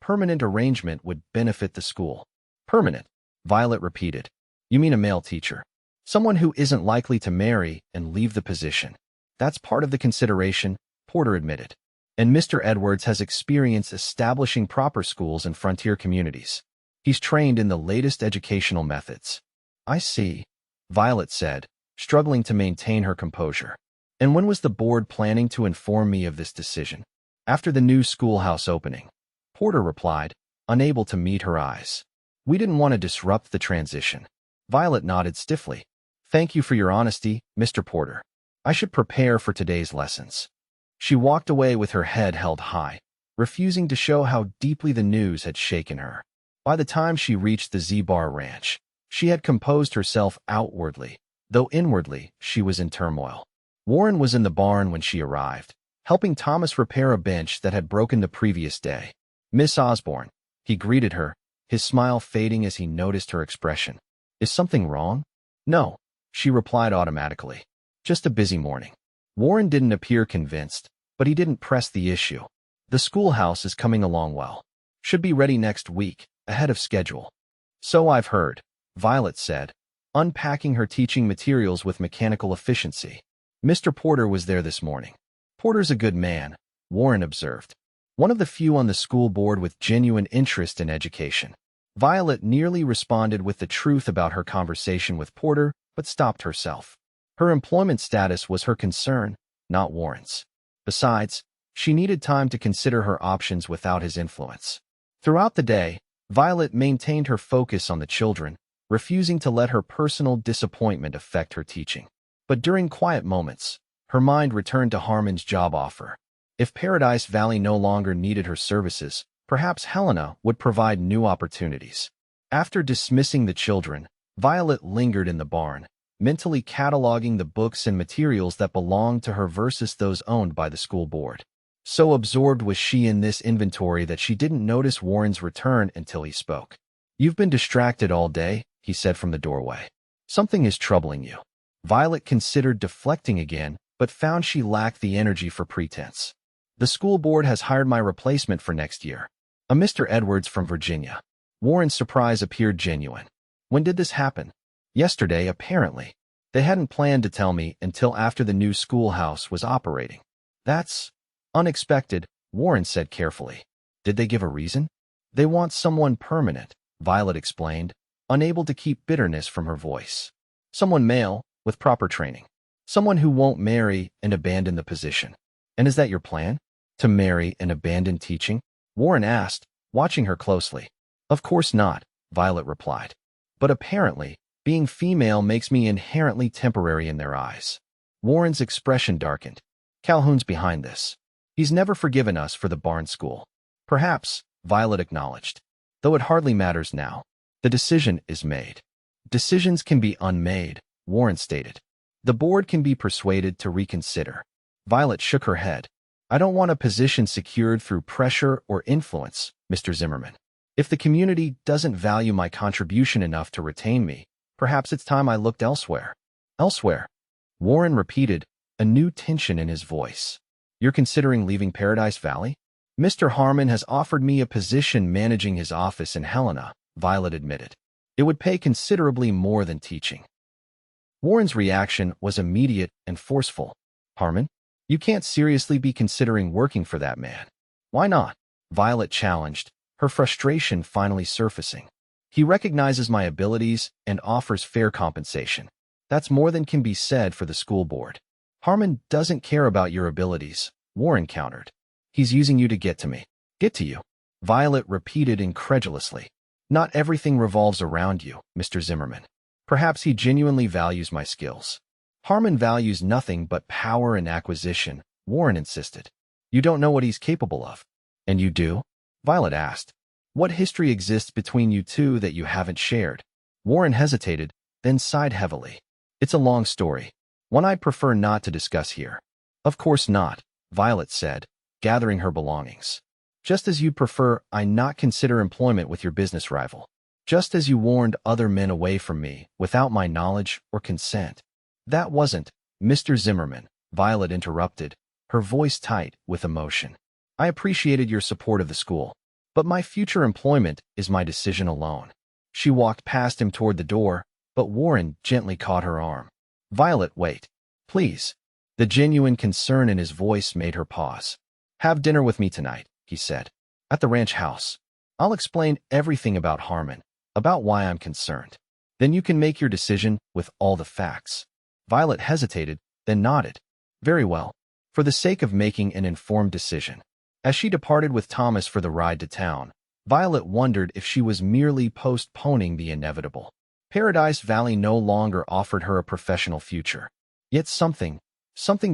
permanent arrangement would benefit the school. Permanent, Violet repeated. You mean a male teacher? Someone who isn't likely to marry and leave the position. That's part of the consideration, Porter admitted. And Mr. Edwards has experience establishing proper schools in frontier communities. He's trained in the latest educational methods. I see, Violet said, struggling to maintain her composure. And when was the board planning to inform me of this decision? After the new schoolhouse opening, Porter replied, unable to meet her eyes. We didn't want to disrupt the transition. Violet nodded stiffly. Thank you for your honesty, Mr. Porter. I should prepare for today's lessons. She walked away with her head held high, refusing to show how deeply the news had shaken her. By the time she reached the Z-Bar Ranch, she had composed herself outwardly, though inwardly she was in turmoil. Warren was in the barn when she arrived, helping Thomas repair a bench that had broken the previous day. "Miss Osborne," he greeted her, his smile fading as he noticed her expression. "Is something wrong?" "No," she replied automatically. "Just a busy morning." Warren didn't appear convinced, but he didn't press the issue. "The schoolhouse is coming along well. Should be ready next week, ahead of schedule." "So I've heard," Violet said, unpacking her teaching materials with mechanical efficiency. "Mr. Porter was there this morning." "Porter's a good man," Warren observed. "One of the few on the school board with genuine interest in education." Violet nearly responded with the truth about her conversation with Porter, but stopped herself. Her employment status was her concern, not Warren's. Besides, she needed time to consider her options without his influence. Throughout the day, Violet maintained her focus on the children, refusing to let her personal disappointment affect her teaching. But during quiet moments, her mind returned to Harmon's job offer. If Paradise Valley no longer needed her services, perhaps Helena would provide new opportunities. After dismissing the children, Violet lingered in the barn, mentally cataloging the books and materials that belonged to her versus those owned by the school board. So absorbed was she in this inventory that she didn't notice Warren's return until he spoke. "You've been distracted all day," he said from the doorway. "Something is troubling you." Violet considered deflecting again, but found she lacked the energy for pretense. "The school board has hired my replacement for next year, a Mr. Edwards from Virginia." Warren's surprise appeared genuine. "When did this happen?" "Yesterday, apparently. They hadn't planned to tell me until after the new schoolhouse was operating." "That's unexpected," Warren said carefully. "Did they give a reason?" "They want someone permanent," Violet explained, unable to keep bitterness from her voice. "Someone male, with proper training. Someone who won't marry and abandon the position." "And is that your plan? To marry and abandon teaching?" Warren asked, watching her closely. "Of course not," Violet replied. "But apparently, being female makes me inherently temporary in their eyes." Warren's expression darkened. "Calhoun's behind this. He's never forgiven us for the barn school." "Perhaps," Violet acknowledged, "though it hardly matters now. The decision is made." "Decisions can be unmade," Warren stated. "The board can be persuaded to reconsider." Violet shook her head. "I don't want a position secured through pressure or influence, Mr. Zimmerman. If the community doesn't value my contribution enough to retain me, perhaps it's time I looked elsewhere." "Elsewhere?" Warren repeated, a new tension in his voice. "You're considering leaving Paradise Valley?" "Mr. Harmon has offered me a position managing his office in Helena," Violet admitted. "It would pay considerably more than teaching." Warren's reaction was immediate and forceful. "Harmon? You can't seriously be considering working for that man." "Why not?" Violet challenged, her frustration finally surfacing. "He recognizes my abilities and offers fair compensation. That's more than can be said for the school board." "Harmon doesn't care about your abilities," Warren countered. "He's using you to get to me." "Get to you?" Violet repeated incredulously. "Not everything revolves around you, Mr. Zimmerman. Perhaps he genuinely values my skills." "Harmon values nothing but power and acquisition," Warren insisted. "You don't know what he's capable of." "And you do?" Violet asked. "What history exists between you two that you haven't shared?" Warren hesitated, then sighed heavily. "It's a long story. One I'd prefer not to discuss here." "Of course not," Violet said, gathering her belongings. "Just as you'd prefer I not consider employment with your business rival. Just as you warned other men away from me without my knowledge or consent." "That wasn't, Mr. Zimmerman," Violet interrupted, her voice tight with emotion. "I appreciated your support of the school, but my future employment is my decision alone." She walked past him toward the door, but Warren gently caught her arm. "Violet, wait. Please." The genuine concern in his voice made her pause. "Have dinner with me tonight," he said. "At the ranch house. I'll explain everything about Harmon, about why I'm concerned. Then you can make your decision with all the facts." Violet hesitated, then nodded. "Very well, for the sake of making an informed decision." As she departed with Thomas for the ride to town, Violet wondered if she was merely postponing the inevitable. Paradise Valley no longer offered her a professional future. Yet something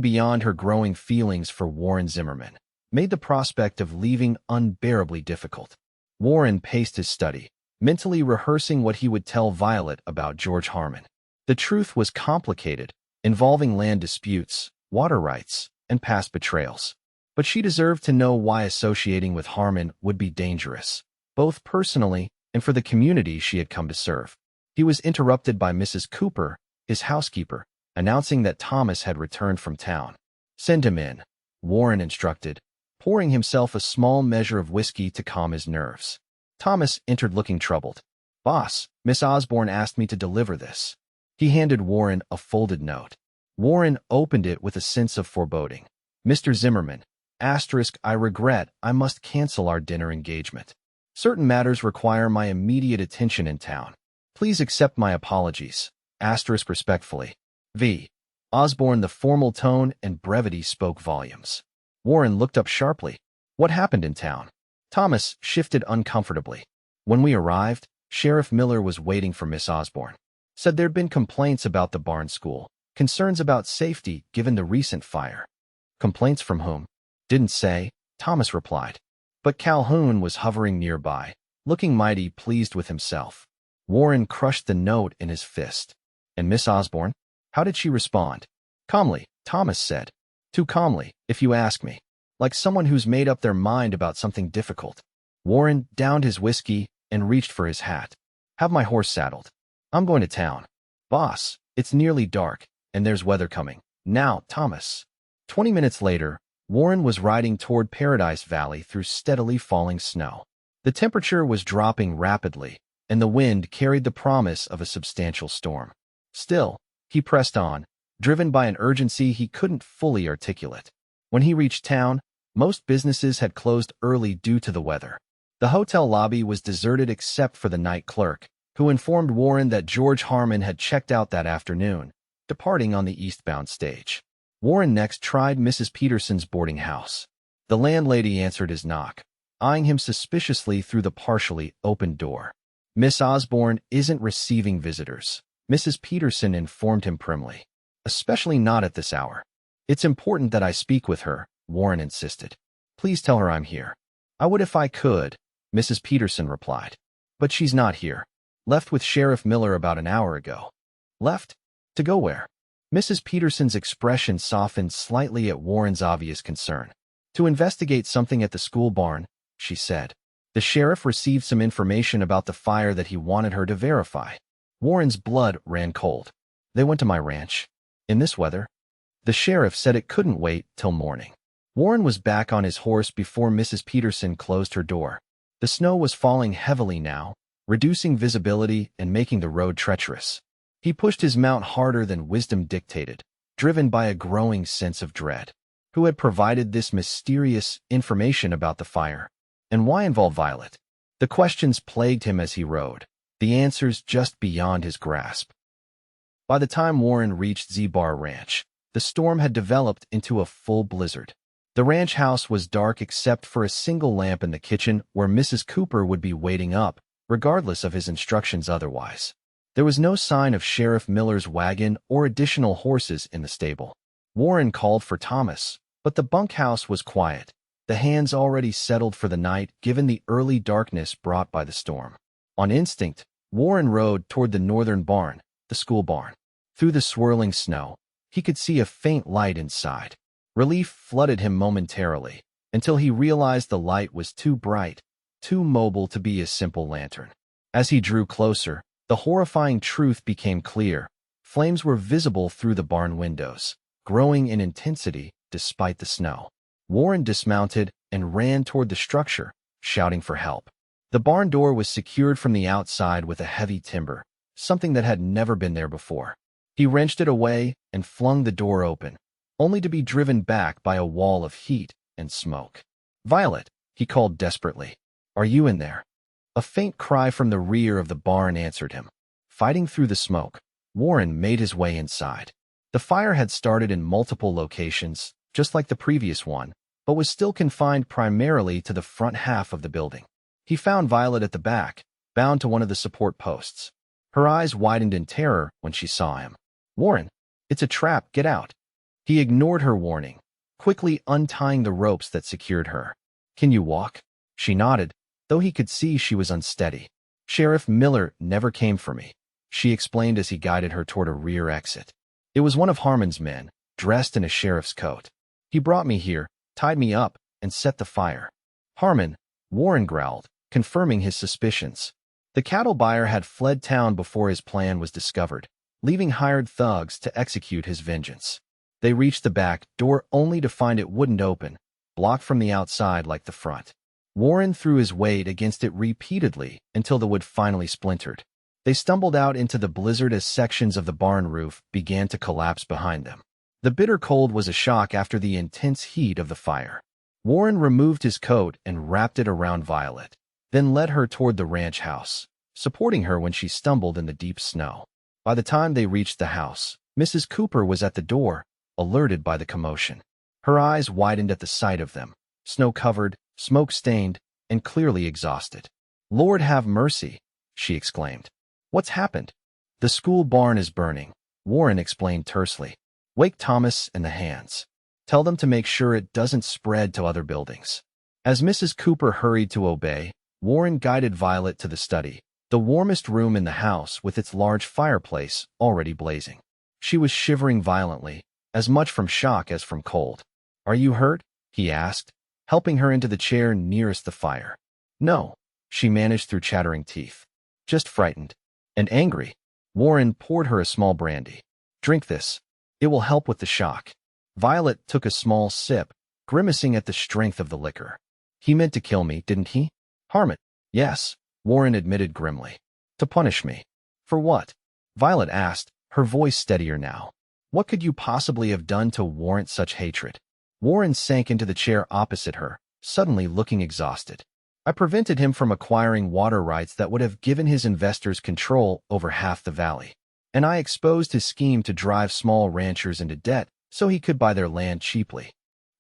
beyond her growing feelings for Warren Zimmerman, made the prospect of leaving unbearably difficult. Warren paced his study, mentally rehearsing what he would tell Violet about George Harmon. The truth was complicated, involving land disputes, water rights, and past betrayals. But she deserved to know why associating with Harmon would be dangerous, both personally and for the community she had come to serve. He was interrupted by Mrs. Cooper, his housekeeper, announcing that Thomas had returned from town. "Send him in," Warren instructed, pouring himself a small measure of whiskey to calm his nerves. Thomas entered looking troubled. "Boss, Miss Osborne asked me to deliver this." He handed Warren a folded note. Warren opened it with a sense of foreboding. "Mr. Zimmerman, I regret I must cancel our dinner engagement. Certain matters require my immediate attention in town. Please accept my apologies. Respectfully. V. Osborne." The formal tone and brevity spoke volumes. Warren looked up sharply. "What happened in town?" Thomas shifted uncomfortably. "When we arrived, Sheriff Miller was waiting for Miss Osborne. Said there'd been complaints about the barn school, concerns about safety given the recent fire." "Complaints from whom?" "Didn't say," Thomas replied. But Calhoun was hovering nearby, looking mighty pleased with himself. Warren crushed the note in his fist. "And Miss Osborne? How did she respond?" "Calmly," Thomas said. "Too calmly, if you ask me. Like someone who's made up their mind about something difficult." Warren downed his whiskey and reached for his hat. "Have my horse saddled. I'm going to town." "Boss, it's nearly dark, and there's weather coming. Now, Thomas." 20 minutes later, Warren was riding toward Paradise Valley through steadily falling snow. The temperature was dropping rapidly, and the wind carried the promise of a substantial storm. Still, he pressed on, driven by an urgency he couldn't fully articulate. When he reached town, most businesses had closed early due to the weather. The hotel lobby was deserted except for the night clerk, who informed Warren that George Harmon had checked out that afternoon, departing on the eastbound stage. Warren next tried Mrs. Peterson's boarding house. The landlady answered his knock, eyeing him suspiciously through the partially opened door. "Miss Osborne isn't receiving visitors," Mrs. Peterson informed him primly. "Especially not at this hour." "It's important that I speak with her," Warren insisted. "Please tell her I'm here." "I would if I could," Mrs. Peterson replied. "But she's not here. Left with Sheriff Miller about an hour ago." "Left? To go where?" Mrs. Peterson's expression softened slightly at Warren's obvious concern. "To investigate something at the school barn," she said. "The sheriff received some information about the fire that he wanted her to verify." Warren's blood ran cold. "They went to my ranch. In this weather?" "The sheriff said it couldn't wait till morning." Warren was back on his horse before Mrs. Peterson closed her door. The snow was falling heavily now, reducing visibility and making the road treacherous. He pushed his mount harder than wisdom dictated, driven by a growing sense of dread. Who had provided this mysterious information about the fire? And why involve Violet? The questions plagued him as he rode, the answers just beyond his grasp. By the time Warren reached Z-Bar Ranch, the storm had developed into a full blizzard. The ranch house was dark except for a single lamp in the kitchen where Mrs. Cooper would be waiting up, regardless of his instructions otherwise. There was no sign of Sheriff Miller's wagon or additional horses in the stable. Warren called for Thomas, but the bunkhouse was quiet, the hands already settled for the night given the early darkness brought by the storm. On instinct, Warren rode toward the northern barn, the school barn. Through the swirling snow, he could see a faint light inside. Relief flooded him momentarily, until he realized the light was too bright, too mobile to be a simple lantern. As he drew closer, the horrifying truth became clear. Flames were visible through the barn windows, growing in intensity despite the snow. Warren dismounted and ran toward the structure, shouting for help. The barn door was secured from the outside with a heavy timber, something that had never been there before. He wrenched it away and flung the door open, only to be driven back by a wall of heat and smoke. "Violet," he called desperately. "Are you in there?" A faint cry from the rear of the barn answered him. Fighting through the smoke, Warren made his way inside. The fire had started in multiple locations, just like the previous one, but was still confined primarily to the front half of the building. He found Violet at the back, bound to one of the support posts. Her eyes widened in terror when she saw him. "Warren, it's a trap, get out." He ignored her warning, quickly untying the ropes that secured her. "Can you walk?" She nodded, though he could see she was unsteady. "Sheriff Miller never came for me." she explained as he guided her toward a rear exit. It was one of Harmon's men, dressed in a sheriff's coat. He brought me here, tied me up, and set the fire. Harmon, Warren growled, confirming his suspicions. The cattle buyer had fled town before his plan was discovered, leaving hired thugs to execute his vengeance. They reached the back door only to find it wouldn't open, blocked from the outside like the front. Warren threw his weight against it repeatedly until the wood finally splintered. They stumbled out into the blizzard as sections of the barn roof began to collapse behind them. The bitter cold was a shock after the intense heat of the fire. Warren removed his coat and wrapped it around Violet, then led her toward the ranch house, supporting her when she stumbled in the deep snow. By the time they reached the house, Mrs. Cooper was at the door, alerted by the commotion. Her eyes widened at the sight of them, snow-covered, smoke-stained, and clearly exhausted. "Lord have mercy," she exclaimed. "What's happened?" "The school barn is burning," Warren explained tersely. "Wake Thomas and the hands. Tell them to make sure it doesn't spread to other buildings." As Mrs. Cooper hurried to obey, Warren guided Violet to the study, the warmest room in the house with its large fireplace already blazing. She was shivering violently, as much from shock as from cold. "Are you hurt?" he asked, helping her into the chair nearest the fire. "No," she managed through chattering teeth. "Just frightened. And angry." Warren poured her a small brandy. "Drink this. It will help with the shock." Violet took a small sip, grimacing at the strength of the liquor. "He meant to kill me, didn't he?" "Harmon." "Yes," Warren admitted grimly. "To punish me." "For what?" Violet asked, her voice steadier now. "What could you possibly have done to warrant such hatred?" Warren sank into the chair opposite her, suddenly looking exhausted. "I prevented him from acquiring water rights that would have given his investors control over half the valley. And I exposed his scheme to drive small ranchers into debt so he could buy their land cheaply."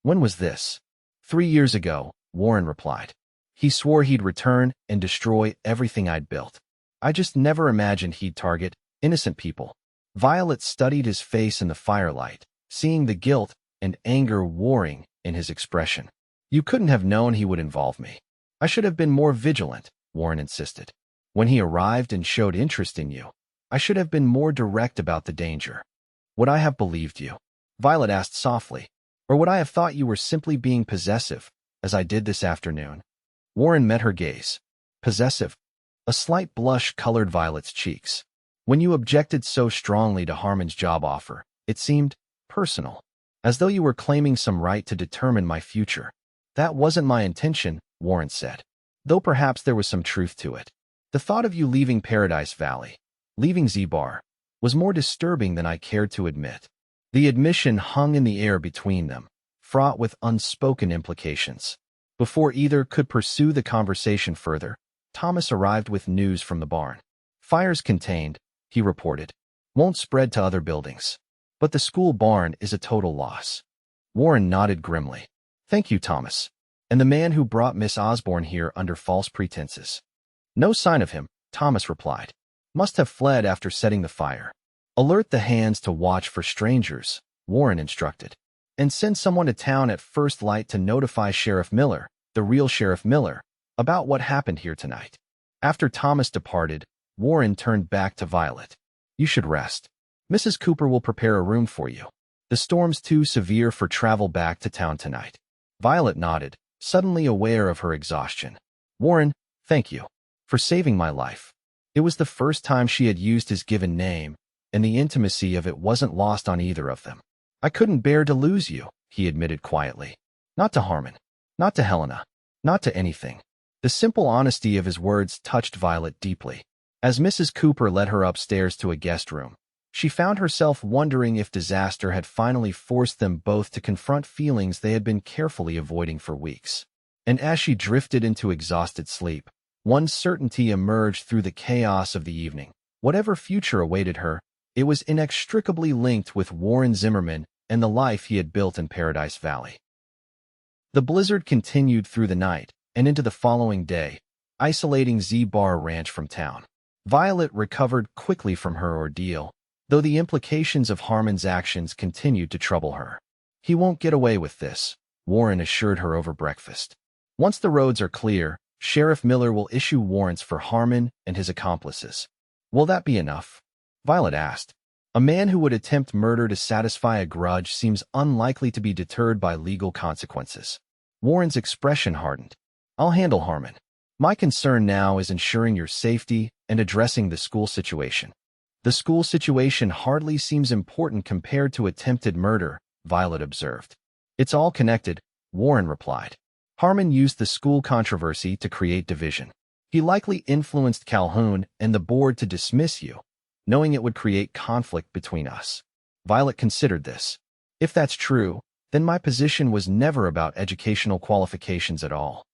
"When was this?" 3 years ago, Warren replied. "He swore he'd return and destroy everything I'd built. I just never imagined he'd target innocent people." Violet studied his face in the firelight, seeing the guilt and anger warring in his expression. "You couldn't have known he would involve me." "I should have been more vigilant," Warren insisted. "When he arrived and showed interest in you, I should have been more direct about the danger." "Would I have believed you?" Violet asked softly. "Or would I have thought you were simply being possessive, as I did this afternoon?" Warren met her gaze. "Possessive?" A slight blush colored Violet's cheeks. "When you objected so strongly to Harmon's job offer, it seemed personal, as though you were claiming some right to determine my future." "That wasn't my intention," Warren said, though perhaps there was some truth to it. "The thought of you leaving Paradise Valley, leaving Z-Bar, was more disturbing than I cared to admit." The admission hung in the air between them, fraught with unspoken implications. Before either could pursue the conversation further, Thomas arrived with news from the barn. "Fire's contained," he reported. "Won't spread to other buildings. But the school barn is a total loss." Warren nodded grimly. "Thank you, Thomas. And the man who brought Miss Osborne here under false pretenses?" "No sign of him," Thomas replied. "Must have fled after setting the fire." "Alert the hands to watch for strangers," Warren instructed. "And send someone to town at first light to notify Sheriff Miller, the real Sheriff Miller, about what happened here tonight." After Thomas departed, Warren turned back to Violet. "You should rest. Mrs. Cooper will prepare a room for you. The storm's too severe for travel back to town tonight." Violet nodded, suddenly aware of her exhaustion. "Warren, thank you for saving my life." It was the first time she had used his given name, and the intimacy of it wasn't lost on either of them. "I couldn't bear to lose you," he admitted quietly. "Not to Harmon. Not to Helena. Not to anything." The simple honesty of his words touched Violet deeply. As Mrs. Cooper led her upstairs to a guest room, she found herself wondering if disaster had finally forced them both to confront feelings they had been carefully avoiding for weeks. And as she drifted into exhausted sleep, one certainty emerged through the chaos of the evening. Whatever future awaited her, it was inextricably linked with Warren Zimmerman and the life he had built in Paradise Valley. The blizzard continued through the night and into the following day, isolating Z-Bar Ranch from town. Violet recovered quickly from her ordeal, though the implications of Harmon's actions continued to trouble her. "He won't get away with this," Warren assured her over breakfast. "Once the roads are clear, Sheriff Miller will issue warrants for Harmon and his accomplices." "Will that be enough?" Violet asked. A man who would attempt murder to satisfy a grudge seems unlikely to be deterred by legal consequences. Warren's expression hardened. I'll handle Harmon. My concern now is ensuring your safety and addressing the school situation. The school situation hardly seems important compared to attempted murder, Violet observed. It's all connected, Warren replied. Harmon used the school controversy to create division. He likely influenced Calhoun and the board to dismiss you, knowing it would create conflict between us. Violet considered this. If that's true, then my position was never about educational qualifications at all.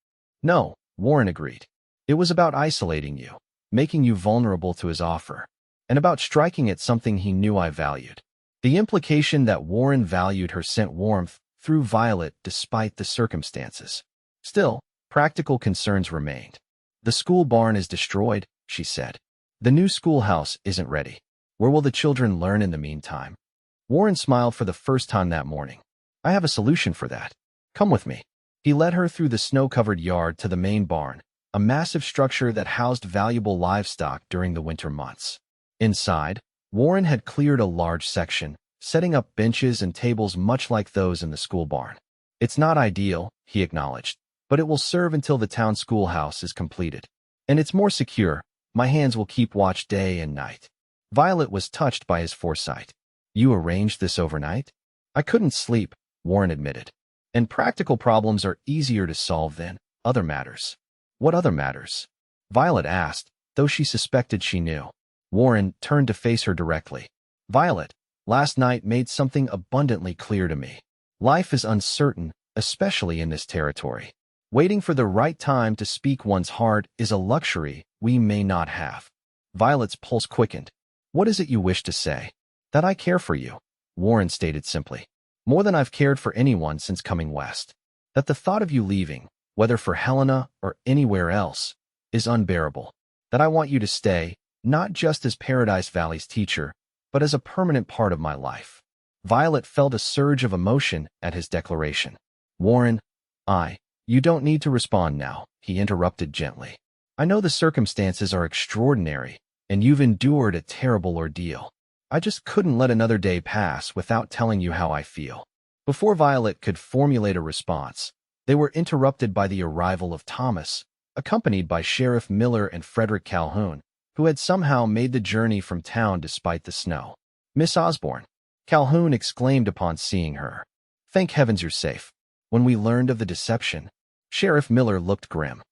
No, Warren agreed. It was about isolating you, making you vulnerable to his offer, and about striking at something he knew I valued. The implication that Warren valued her sent warmth through Violet despite the circumstances. Still, practical concerns remained. The school barn is destroyed, she said. The new schoolhouse isn't ready. Where will the children learn in the meantime? Warren smiled for the first time that morning. I have a solution for that. Come with me. He led her through the snow-covered yard to the main barn, a massive structure that housed valuable livestock during the winter months. Inside, Warren had cleared a large section, setting up benches and tables much like those in the school barn. It's not ideal, he acknowledged, but it will serve until the town schoolhouse is completed. And it's more secure. My hands will keep watch day and night. Violet was touched by his foresight. You arranged this overnight? I couldn't sleep, Warren admitted. And practical problems are easier to solve than other matters. What other matters? Violet asked, though she suspected she knew. Warren turned to face her directly. Violet, last night made something abundantly clear to me. Life is uncertain, especially in this territory. Waiting for the right time to speak one's heart is a luxury we may not have. Violet's pulse quickened. What is it you wish to say? That I care for you, Warren stated simply. More than I've cared for anyone since coming west. That the thought of you leaving, whether for Helena or anywhere else, is unbearable. That I want you to stay, not just as Paradise Valley's teacher, but as a permanent part of my life. Violet felt a surge of emotion at his declaration. Warren, you don't need to respond now, he interrupted gently. I know the circumstances are extraordinary, and you've endured a terrible ordeal. I just couldn't let another day pass without telling you how I feel. Before Violet could formulate a response, they were interrupted by the arrival of Thomas, accompanied by Sheriff Miller and Frederick Calhoun, who had somehow made the journey from town despite the snow. Miss Osborne, Calhoun exclaimed upon seeing her. Thank heavens you're safe. When we learned of the deception, Sheriff Miller looked grim.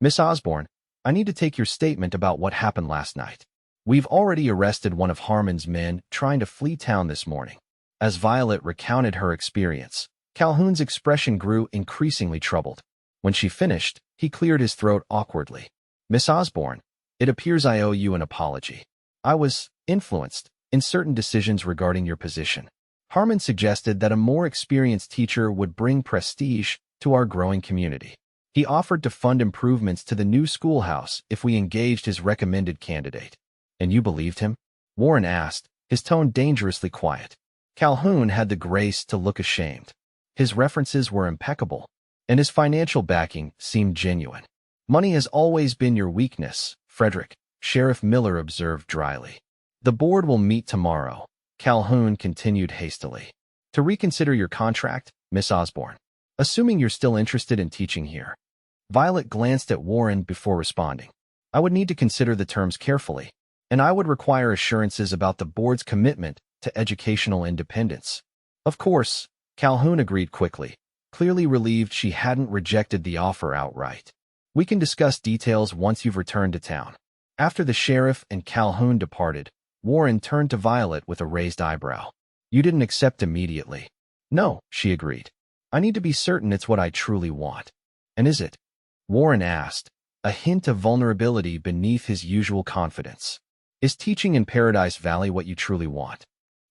Miss Osborne, I need to take your statement about what happened last night. We've already arrested one of Harmon's men trying to flee town this morning. As Violet recounted her experience, Calhoun's expression grew increasingly troubled. When she finished, he cleared his throat awkwardly. Miss Osborne, it appears I owe you an apology. I was influenced in certain decisions regarding your position. Harmon suggested that a more experienced teacher would bring prestige to our growing community. He offered to fund improvements to the new schoolhouse if we engaged his recommended candidate. And you believed him? Warren asked, his tone dangerously quiet. Calhoun had the grace to look ashamed. His references were impeccable, and his financial backing seemed genuine. Money has always been your weakness, Frederick, Sheriff Miller observed dryly. The board will meet tomorrow, Calhoun continued hastily. To reconsider your contract, Miss Osborne. Assuming you're still interested in teaching here. Violet glanced at Warren before responding. I would need to consider the terms carefully, and I would require assurances about the board's commitment to educational independence. Of course, Calhoun agreed quickly, clearly relieved she hadn't rejected the offer outright. We can discuss details once you've returned to town. After the sheriff and Calhoun departed, Warren turned to Violet with a raised eyebrow. You didn't accept immediately. No, she agreed. I need to be certain it's what I truly want. And is it? Warren asked, a hint of vulnerability beneath his usual confidence. Is teaching in Paradise Valley what you truly want?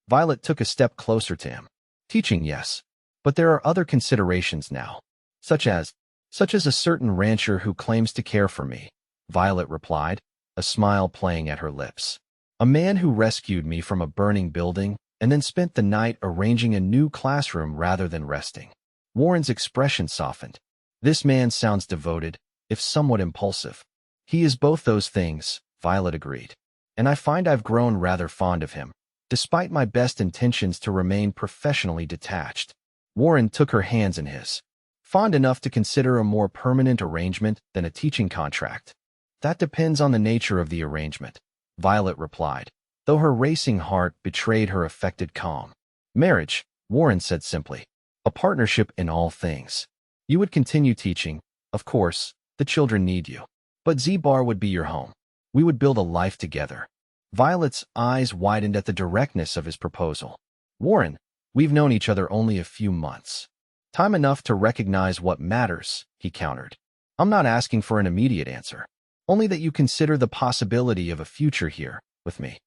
Violet took a step closer to him. Teaching, yes. But there are other considerations now. Such as a certain rancher who claims to care for me, Violet replied, a smile playing at her lips. A man who rescued me from a burning building and then spent the night arranging a new classroom rather than resting. Warren's expression softened. This man sounds devoted, if somewhat impulsive. He is both those things, Violet agreed. and I find I've grown rather fond of him, despite my best intentions to remain professionally detached. Warren took her hands in his. Fond enough to consider a more permanent arrangement than a teaching contract. That depends on the nature of the arrangement, Violet replied, though her racing heart betrayed her affected calm. Marriage, Warren said simply. A partnership in all things. You would continue teaching, of course, the children need you. But Z-Bar would be your home. We would build a life together. Violet's eyes widened at the directness of his proposal. Warren, we've known each other only a few months. Time enough to recognize what matters, he countered. I'm not asking for an immediate answer. Only that you consider the possibility of a future here, with me.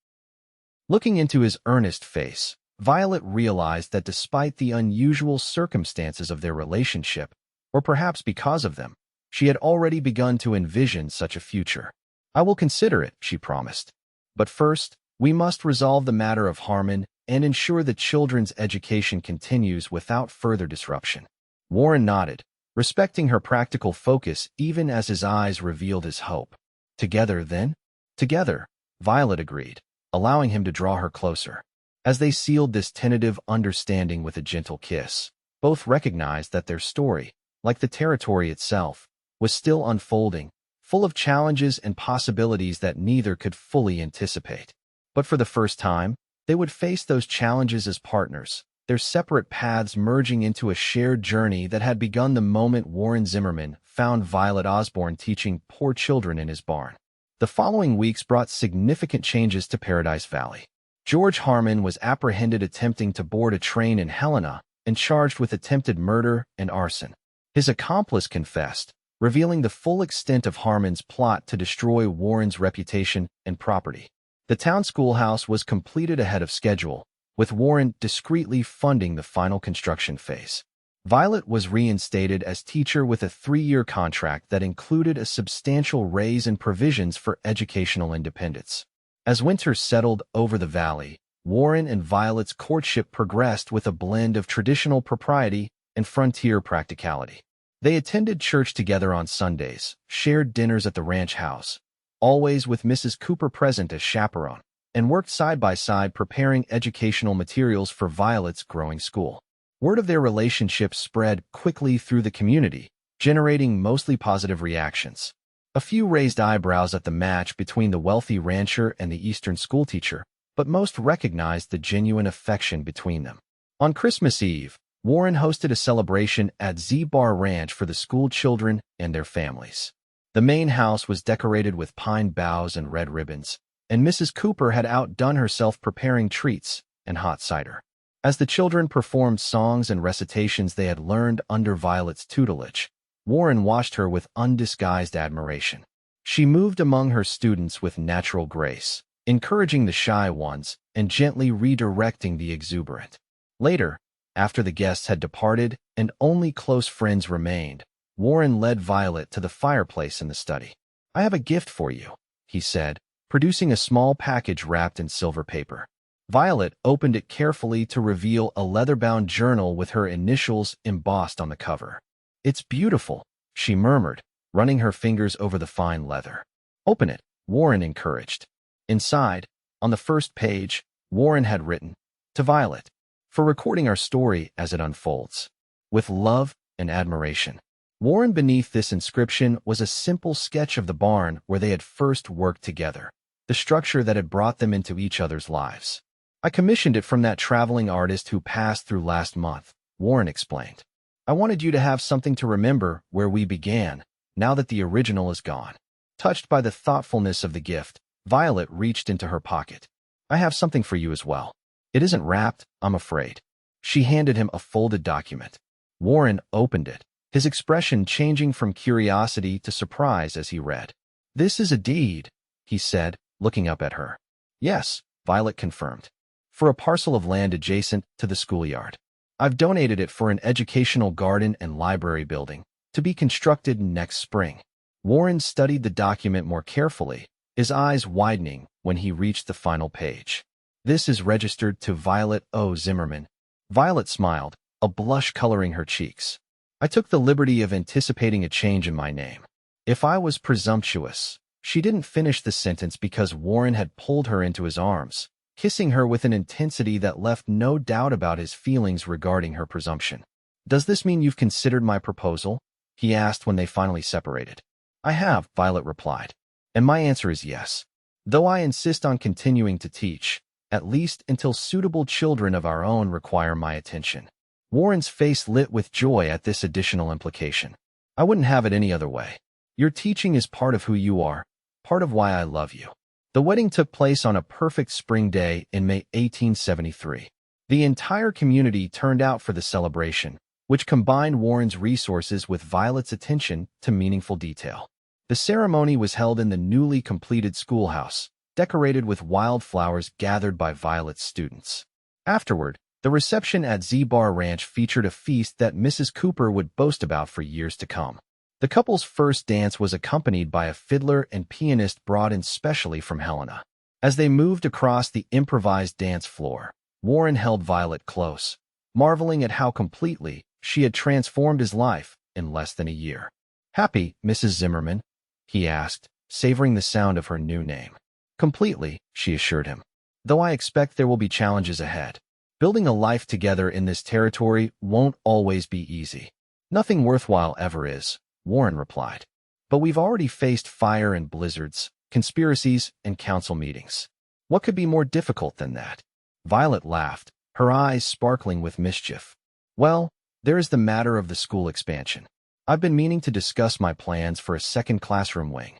Looking into his earnest face, Violet realized that despite the unusual circumstances of their relationship, or perhaps because of them, she had already begun to envision such a future. I will consider it, she promised. But first, we must resolve the matter of Harmon and ensure the children's education continues without further disruption. Warren nodded, respecting her practical focus even as his eyes revealed his hope. Together, then? Together, Violet agreed, allowing him to draw her closer. As they sealed this tentative understanding with a gentle kiss, both recognized that their story, like the territory itself, was still unfolding, full of challenges and possibilities that neither could fully anticipate. But for the first time, they would face those challenges as partners, their separate paths merging into a shared journey that had begun the moment Warren Zimmerman found Violet Osborne teaching poor children in his barn. The following weeks brought significant changes to Paradise Valley. George Harmon was apprehended attempting to board a train in Helena and charged with attempted murder and arson. His accomplice confessed, revealing the full extent of Harmon's plot to destroy Warren's reputation and property. The town schoolhouse was completed ahead of schedule, with Warren discreetly funding the final construction phase. Violet was reinstated as teacher with a 3-year contract that included a substantial raise and provisions for educational independence. As winter settled over the valley, Warren and Violet's courtship progressed with a blend of traditional propriety and frontier practicality. They attended church together on Sundays, shared dinners at the ranch house, always with Mrs. Cooper present as chaperone, and worked side by side preparing educational materials for Violet's growing school. Word of their relationship spread quickly through the community, generating mostly positive reactions. A few raised eyebrows at the match between the wealthy rancher and the Eastern schoolteacher, but most recognized the genuine affection between them. On Christmas Eve, Warren hosted a celebration at Z-Bar Ranch for the school children and their families. The main house was decorated with pine boughs and red ribbons, and Mrs. Cooper had outdone herself preparing treats and hot cider. As the children performed songs and recitations they had learned under Violet's tutelage, Warren watched her with undisguised admiration. She moved among her students with natural grace, encouraging the shy ones and gently redirecting the exuberant. Later, after the guests had departed and only close friends remained, Warren led Violet to the fireplace in the study. I have a gift for you, he said, producing a small package wrapped in silver paper. Violet opened it carefully to reveal a leather-bound journal with her initials embossed on the cover. It's beautiful, she murmured, running her fingers over the fine leather. Open it, Warren encouraged. Inside, on the first page, Warren had written, To Violet, for recording our story as it unfolds. With love and admiration. Warren beneath this inscription was a simple sketch of the barn where they had first worked together, the structure that had brought them into each other's lives. I commissioned it from that traveling artist who passed through last month, Warren explained. I wanted you to have something to remember where we began, now that the original is gone. Touched by the thoughtfulness of the gift, Violet reached into her pocket. I have something for you as well. It isn't wrapped, I'm afraid. She handed him a folded document. Warren opened it, his expression changing from curiosity to surprise as he read. This is a deed, he said, looking up at her. Yes, Violet confirmed. For a parcel of land adjacent to the schoolyard. I've donated it for an educational garden and library building, to be constructed next spring. Warren studied the document more carefully, his eyes widening when he reached the final page. This is registered to Violet O. Zimmerman. Violet smiled, a blush coloring her cheeks. I took the liberty of anticipating a change in my name. If I was presumptuous, She didn't finish the sentence because Warren had pulled her into his arms, kissing her with an intensity that left no doubt about his feelings regarding her presumption. "Does this mean you've considered my proposal?" he asked when they finally separated. "I have," Violet replied, "and my answer is yes. Though I insist on continuing to teach, at least until suitable children of our own require my attention." Warren's face lit with joy at this additional implication. "I wouldn't have it any other way. Your teaching is part of who you are, part of why I love you." The wedding took place on a perfect spring day in May 1873. The entire community turned out for the celebration, which combined Warren's resources with Violet's attention to meaningful detail. The ceremony was held in the newly completed schoolhouse, decorated with wildflowers gathered by Violet's students. Afterward, the reception at Z-Bar Ranch featured a feast that Mrs. Cooper would boast about for years to come. The couple's first dance was accompanied by a fiddler and pianist brought in specially from Helena. As they moved across the improvised dance floor, Warren held Violet close, marveling at how completely she had transformed his life in less than a year. "Happy, Mrs. Zimmerman?" he asked, savoring the sound of her new name. "Completely," she assured him, "though I expect there will be challenges ahead. Building a life together in this territory won't always be easy." "Nothing worthwhile ever is," Warren replied. "But we've already faced fire and blizzards, conspiracies and council meetings. What could be more difficult than that?" Violet laughed, her eyes sparkling with mischief. "Well, there is the matter of the school expansion. I've been meaning to discuss my plans for a second classroom wing."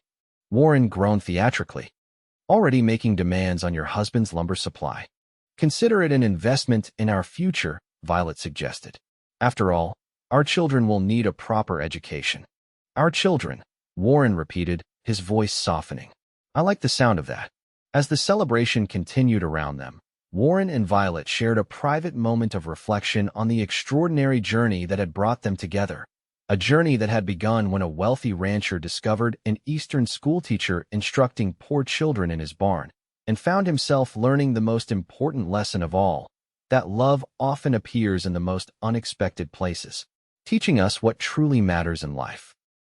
Warren groaned theatrically. "Already making demands on your husband's lumber supply. Consider it an investment in our future," Violet suggested. "After all, our children will need a proper education." "Our children," Warren repeated, his voice softening. "I like the sound of that." As the celebration continued around them, Warren and Violet shared a private moment of reflection on the extraordinary journey that had brought them together. A journey that had begun when a wealthy rancher discovered an Eastern schoolteacher instructing poor children in his barn, and found himself learning the most important lesson of all, that love often appears in the most unexpected places, teaching us what truly matters in life.